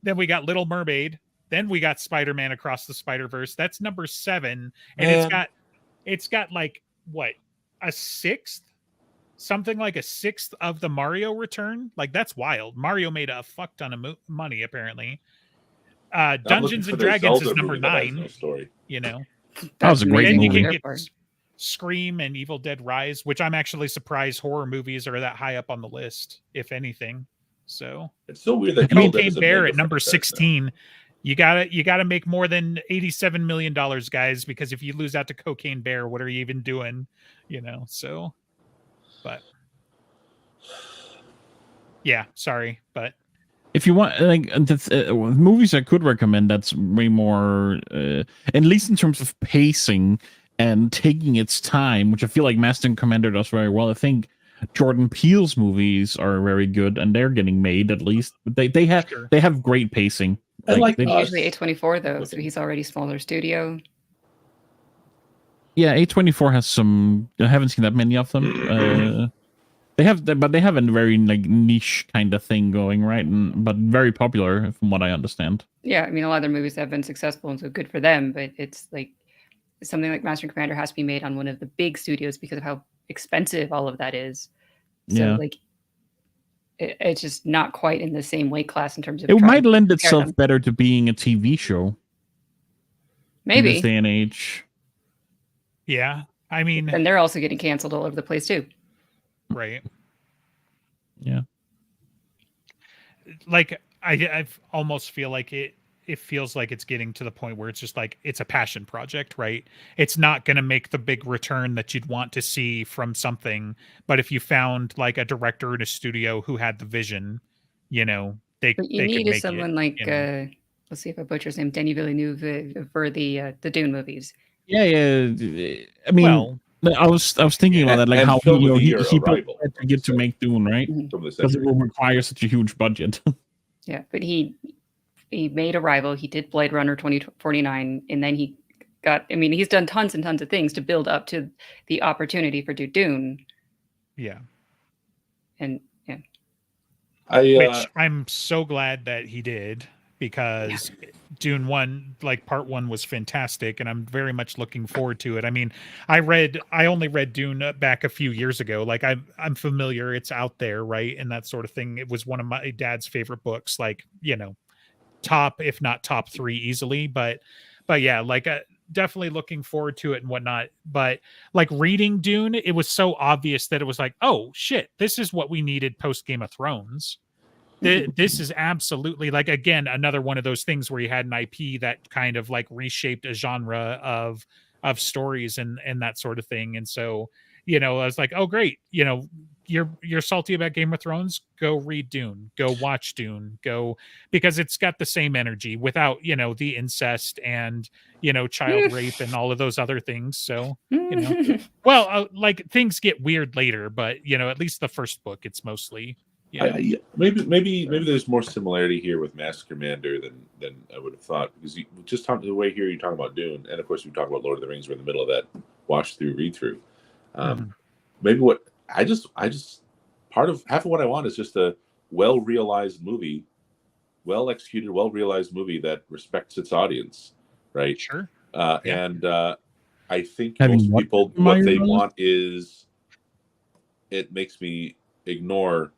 [SPEAKER 2] Then we got Little Mermaid. Then we got Spider-Man Across the Spider-Verse. That's number 7, and
[SPEAKER 3] Man.
[SPEAKER 2] it's got like what, a sixth, something like a sixth of the Mario return. Like that's wild. Mario made a fuck ton of money apparently.
[SPEAKER 3] I'm looking
[SPEAKER 2] Dungeons
[SPEAKER 3] for
[SPEAKER 2] and
[SPEAKER 3] the
[SPEAKER 2] Dragons
[SPEAKER 3] Zelda
[SPEAKER 2] is number
[SPEAKER 3] movie that has
[SPEAKER 2] 9.
[SPEAKER 3] no story.
[SPEAKER 4] That was a great
[SPEAKER 2] Then you
[SPEAKER 4] movie.
[SPEAKER 2] can get Scream and Evil Dead Rise, which I'm actually surprised horror movies are that high up on the list, if anything. So
[SPEAKER 3] It's so weird that
[SPEAKER 2] Cocaine
[SPEAKER 3] Evil Dead is a
[SPEAKER 2] Bear
[SPEAKER 3] mega
[SPEAKER 2] at number
[SPEAKER 3] franchise now.
[SPEAKER 2] 16. You gotta make more than $87 million, guys, because if you lose out to Cocaine Bear, what are you even doing? So but yeah, sorry, but
[SPEAKER 4] If you want, like, that's, movies I could recommend that's way more, at least in terms of pacing and taking its time, which I feel like Master and Commander does very well. I think Jordan Peele's movies are very good, and they're getting made at least. But they have great pacing.
[SPEAKER 3] I like
[SPEAKER 4] they-
[SPEAKER 1] Usually A24 though, so he's already smaller studio.
[SPEAKER 4] yeah, A24 has some. I haven't seen that many of them. They have a very like niche kind of thing going, right? But very popular, from what I understand.
[SPEAKER 1] Yeah, I mean a lot of their movies have been successful and so good for them, but it's like something like Master and Commander has to be made on one of the big studios because of how expensive all of that is. So
[SPEAKER 4] Yeah.
[SPEAKER 1] like it's just not quite in the same weight class in terms of
[SPEAKER 4] It
[SPEAKER 1] trying
[SPEAKER 4] might
[SPEAKER 1] to
[SPEAKER 4] lend
[SPEAKER 1] compare
[SPEAKER 4] itself
[SPEAKER 1] them.
[SPEAKER 4] better to being a TV show in
[SPEAKER 1] Maybe.
[SPEAKER 4] this day and age.
[SPEAKER 2] yeah, I mean,
[SPEAKER 1] And they're also getting canceled all over the place too.
[SPEAKER 2] right.
[SPEAKER 4] Yeah.
[SPEAKER 2] Like I almost feel like it feels like it's getting to the point where it's just like it's a passion project, right? It's not going to make the big return that you'd want to see from something, but if you found like a director in a studio who had the vision, they
[SPEAKER 1] What you
[SPEAKER 2] they
[SPEAKER 1] need
[SPEAKER 2] could
[SPEAKER 1] is
[SPEAKER 2] make
[SPEAKER 1] someone
[SPEAKER 2] it,
[SPEAKER 1] like
[SPEAKER 2] you know?
[SPEAKER 1] let's see if I butcher his name, Denis Villeneuve for the Dune movies.
[SPEAKER 4] Yeah. I mean,
[SPEAKER 2] Well,
[SPEAKER 4] I was thinking about that, like
[SPEAKER 3] And
[SPEAKER 4] how
[SPEAKER 3] film of the
[SPEAKER 4] he
[SPEAKER 3] year,
[SPEAKER 4] built
[SPEAKER 3] Arrival,
[SPEAKER 4] that to get to make Dune, right?
[SPEAKER 1] Mhm.
[SPEAKER 3] From the
[SPEAKER 4] Because it
[SPEAKER 3] century.
[SPEAKER 4] will require such a huge budget.
[SPEAKER 1] Yeah, but he made Arrival, he did Blade Runner 2049, and then he's done tons and tons of things to build up to the opportunity for Dune.
[SPEAKER 2] yeah.
[SPEAKER 1] And yeah,
[SPEAKER 2] Which I'm so glad that he did, because Dune 1, like part 1 was fantastic, and I'm very much looking forward to it. I mean, I only read Dune back a few years ago. Like I'm familiar, it's out there, right? And that sort of thing. It was one of my dad's favorite books, like, top, if not top 3 easily, but yeah, like definitely looking forward to it and whatnot. But like reading Dune, it was so obvious that it was like, oh shit, this is what we needed post Game of Thrones. This is absolutely, like, again, another one of those things where you had an IP that kind of like reshaped a genre of stories and that sort of thing. And so I was like, oh great, you're salty about Game of Thrones, go read Dune, go watch Dune, go, because it's got the same energy without the incest and child rape and all of those other things. So well, like things get weird later, but at least the first book, it's mostly
[SPEAKER 3] maybe there's more similarity here with Master Commander than I would have thought, because you just talk the way here you talk about Dune, and of course we talk about Lord of the Rings. We're in the middle of that watch through read through. Maybe what I just half of what I want is just a well realized movie, well executed, well realized movie that respects its audience, right?
[SPEAKER 2] Sure.
[SPEAKER 3] And I think
[SPEAKER 4] Having
[SPEAKER 3] most people what they want is, it makes me ignore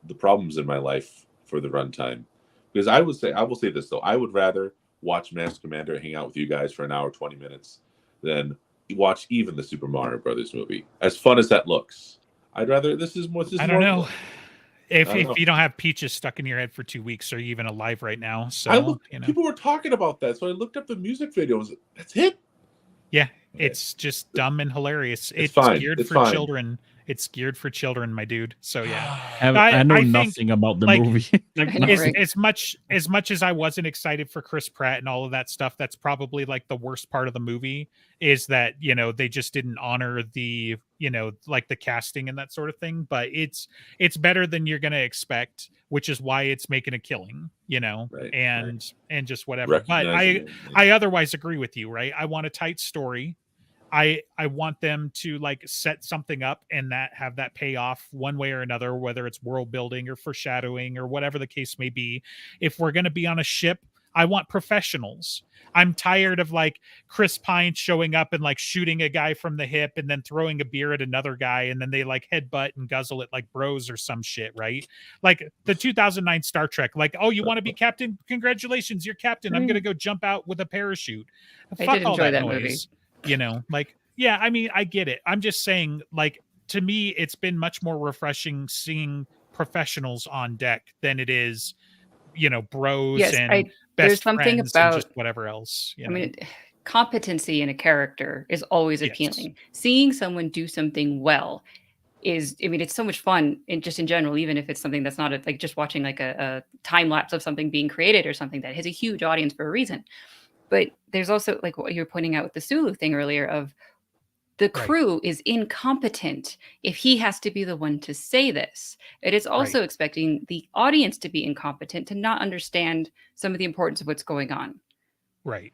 [SPEAKER 3] the problems in my life for the runtime. Because I will say this though, I would rather watch Master Commander, hang out with you guys for an hour 20 minutes than watch even the Super Mario Brothers movie. As fun as that looks, I'd rather
[SPEAKER 2] I don't know. If you don't have Peaches stuck in your head for 2 weeks, are you even alive right now? So
[SPEAKER 3] people were talking about that, so I looked up the music videos. That's it.
[SPEAKER 2] Yeah, it's just dumb and hilarious. It's
[SPEAKER 3] fine.
[SPEAKER 2] geared
[SPEAKER 3] It's
[SPEAKER 2] for
[SPEAKER 3] fine.
[SPEAKER 2] children. It's geared for children, my dude. So yeah,
[SPEAKER 4] I know
[SPEAKER 2] I think,
[SPEAKER 4] nothing about the
[SPEAKER 2] like,
[SPEAKER 4] movie.
[SPEAKER 2] as much as I wasn't excited for Chris Pratt and all of that stuff, that's probably like the worst part of the movie, is that they just didn't honor the like the casting and that sort of thing. But it's better than you're gonna expect, which is why it's making a killing, and just whatever. But I otherwise agree with you, right? I want a tight story. I want them to like set something up and have that pay off one way or another, whether it's world building or foreshadowing or whatever the case may be. If we're going to be on a ship, I want professionals. I'm tired of like Chris Pine showing up and like shooting a guy from the hip and then throwing a beer at another guy, and then they like headbutt and guzzle it like bros or some shit, right? Like the 2009 Star Trek, like, oh, you want to be captain? Congratulations, you're captain. I'm going to go jump out with a parachute. Fuck all that noise. Like, yeah, I mean, I get it. I'm just saying, like, to me, it's been much more refreshing seeing professionals on deck than it is, bros and best friends and just whatever else.
[SPEAKER 1] I mean, competency in a character is always appealing. Seeing someone do something well is, I mean, it's so much fun, and just in general, even if it's something that's not like just watching like a time lapse of something being created or something that has a huge audience for a reason. But there's also like what you were pointing out with the Sulu thing earlier, of the crew is incompetent if he has to be the one to say this. It is also expecting the audience to be incompetent, to not understand some of the importance of what's going on.
[SPEAKER 2] Right.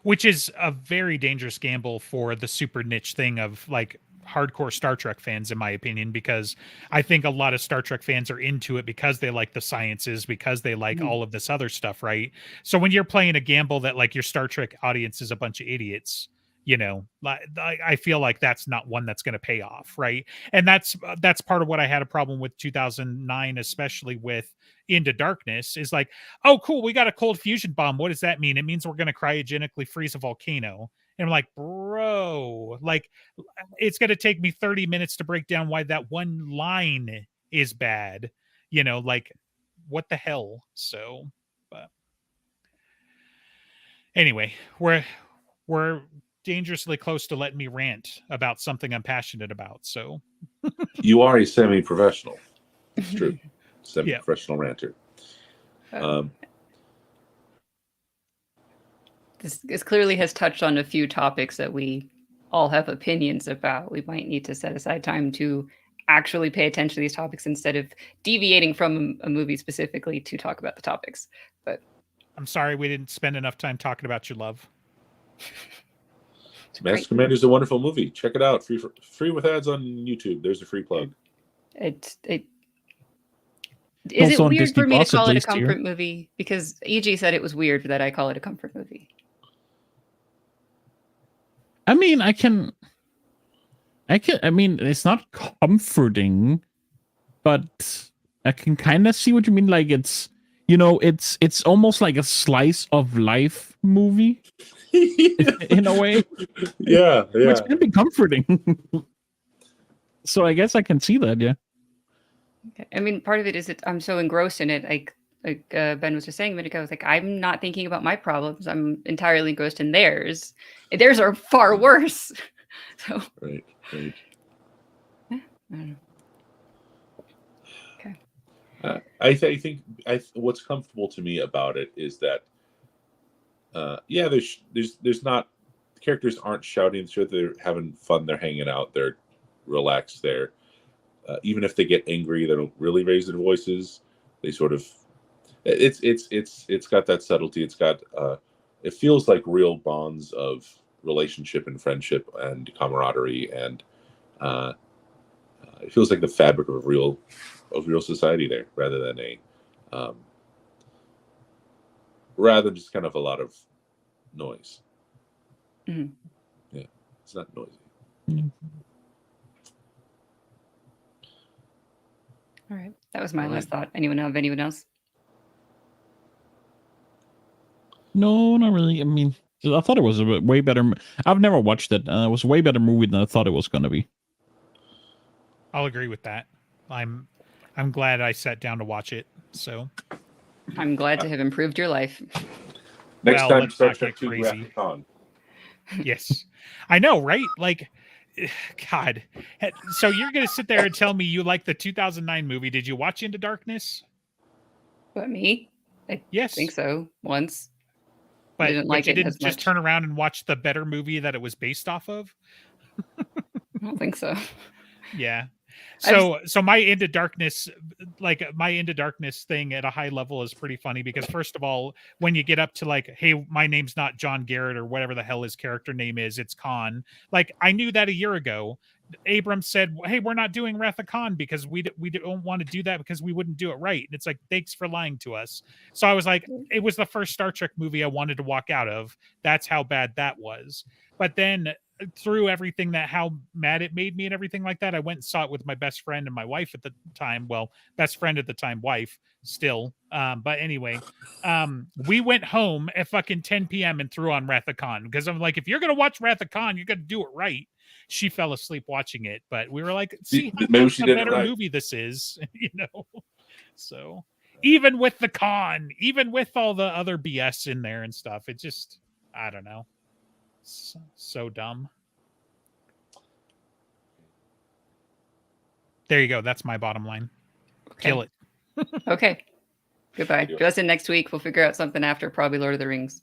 [SPEAKER 2] Which is a very dangerous gamble for the super niche thing of like hardcore Star Trek fans, in my opinion, because I think a lot of Star Trek fans are into it because they like the sciences, because they like all of this other stuff, right? So when you're playing a gamble that like your Star Trek audience is a bunch of idiots, I feel like that's not one that's going to pay off, right? And that's part of what I had a problem with 2009, especially with Into Darkness, is like, oh cool, we got a cold fusion bomb. What does that mean? It means we're going to cryogenically freeze a volcano. And I'm like, bro, like, it's going to take me 30 minutes to break down why that one line is bad. Like, what the hell? So, but anyway, we're dangerously close to letting me rant about something I'm passionate about. So
[SPEAKER 3] you are a semi-professional. It's true. Semi-professional ranter.
[SPEAKER 1] This clearly has touched on a few topics that we all have opinions about. We might need to set aside time to actually pay attention to these topics instead of deviating from a movie specifically to talk about the topics. But
[SPEAKER 2] I'm sorry we didn't spend enough time talking about your love.
[SPEAKER 3] Master Commander is a wonderful movie. Check it out. Free with ads on YouTube. There's a free plug.
[SPEAKER 1] Is it weird for me to call it a comfort movie? Because EG said it was weird that I call it a comfort movie.
[SPEAKER 4] I mean, I mean, it's not comforting, but I can kind of see what you mean. Like, it's almost like a slice of life movie in a way.
[SPEAKER 3] Yeah.
[SPEAKER 4] Which can be comforting. So I guess I can see that, yeah.
[SPEAKER 1] Okay. I mean, part of it is that I'm so engrossed in it. Like Ben was just saying a minute ago, I was like, I'm not thinking about my problems. I'm entirely engrossed in theirs. Theirs are far worse. So
[SPEAKER 3] right.
[SPEAKER 1] don't know.
[SPEAKER 3] What's comfortable to me about it is that, yeah, there's not, the characters aren't shouting, sure, they're having fun, they're hanging out, they're relaxed there. Even if they get angry, they don't really raise their voices. They sort of, it's got that subtlety. It's got, it feels like real bonds of relationship and friendship and camaraderie, and it feels like the fabric of real society there, rather than rather than just kind of a lot of noise.
[SPEAKER 1] Mhm.
[SPEAKER 3] Yeah, it's not noisy.
[SPEAKER 1] All right. That was my
[SPEAKER 3] All
[SPEAKER 1] last
[SPEAKER 3] right.
[SPEAKER 1] thought. Anyone else?
[SPEAKER 4] No, not really. I mean, I thought it was a way better. I've never watched it. It was a way better movie than I thought it was going to be.
[SPEAKER 2] I'll agree with that. I'm glad I sat down to watch it. So
[SPEAKER 1] I'm glad to have improved your life.
[SPEAKER 3] Next
[SPEAKER 2] Well,
[SPEAKER 3] time,
[SPEAKER 2] let's
[SPEAKER 3] Star
[SPEAKER 2] not
[SPEAKER 3] Trek
[SPEAKER 2] get
[SPEAKER 3] 2
[SPEAKER 2] crazy.
[SPEAKER 3] Wrath of Khan.
[SPEAKER 2] yes, I know, right? Like, God. So you're gonna sit there and tell me you like the 2009 movie? Did you watch Into Darkness?
[SPEAKER 1] But me? I
[SPEAKER 2] Yes.
[SPEAKER 1] think so. Once.
[SPEAKER 2] But
[SPEAKER 1] Didn't like
[SPEAKER 2] you
[SPEAKER 1] it
[SPEAKER 2] didn't
[SPEAKER 1] as
[SPEAKER 2] just
[SPEAKER 1] much.
[SPEAKER 2] turn around and watch the better movie that it was based off of?
[SPEAKER 1] I don't think so.
[SPEAKER 2] Yeah.
[SPEAKER 1] I
[SPEAKER 2] So my Into Darkness, like my Into Darkness thing at a high level is pretty funny because first of all, when you get up to like, hey, my name's not John Garrett or whatever the hell his character name is, it's Khan. Like I knew that a year ago. Abrams said, hey, we're not doing Wrath of Khan because we don't want to do that because we wouldn't do it right. And it's like, thanks for lying to us. So I was like, it was the first Star Trek movie I wanted to walk out of. That's how bad that was. But then through everything that how mad it made me and everything like that, I went and saw it with my best friend and my wife at the time. Well, best friend at the time, wife still. But anyway, we went home at fucking 10 p.m. and threw on Wrath of Khan because I'm like, if you're gonna watch Wrath of Khan, you're gonna do it right. She fell asleep watching it, but we were like, see how
[SPEAKER 3] Maybe
[SPEAKER 2] much
[SPEAKER 3] she
[SPEAKER 2] a
[SPEAKER 3] did it
[SPEAKER 2] better
[SPEAKER 3] right.
[SPEAKER 2] movie this is, you know. So even with the con, even with all the other BS in there and stuff, it just, I don't know. So dumb. There you go. That's my bottom line. Kill it.
[SPEAKER 1] Okay. Goodbye.
[SPEAKER 3] Deal.
[SPEAKER 1] Join us in next week. We'll figure out something after probably Lord of the Rings.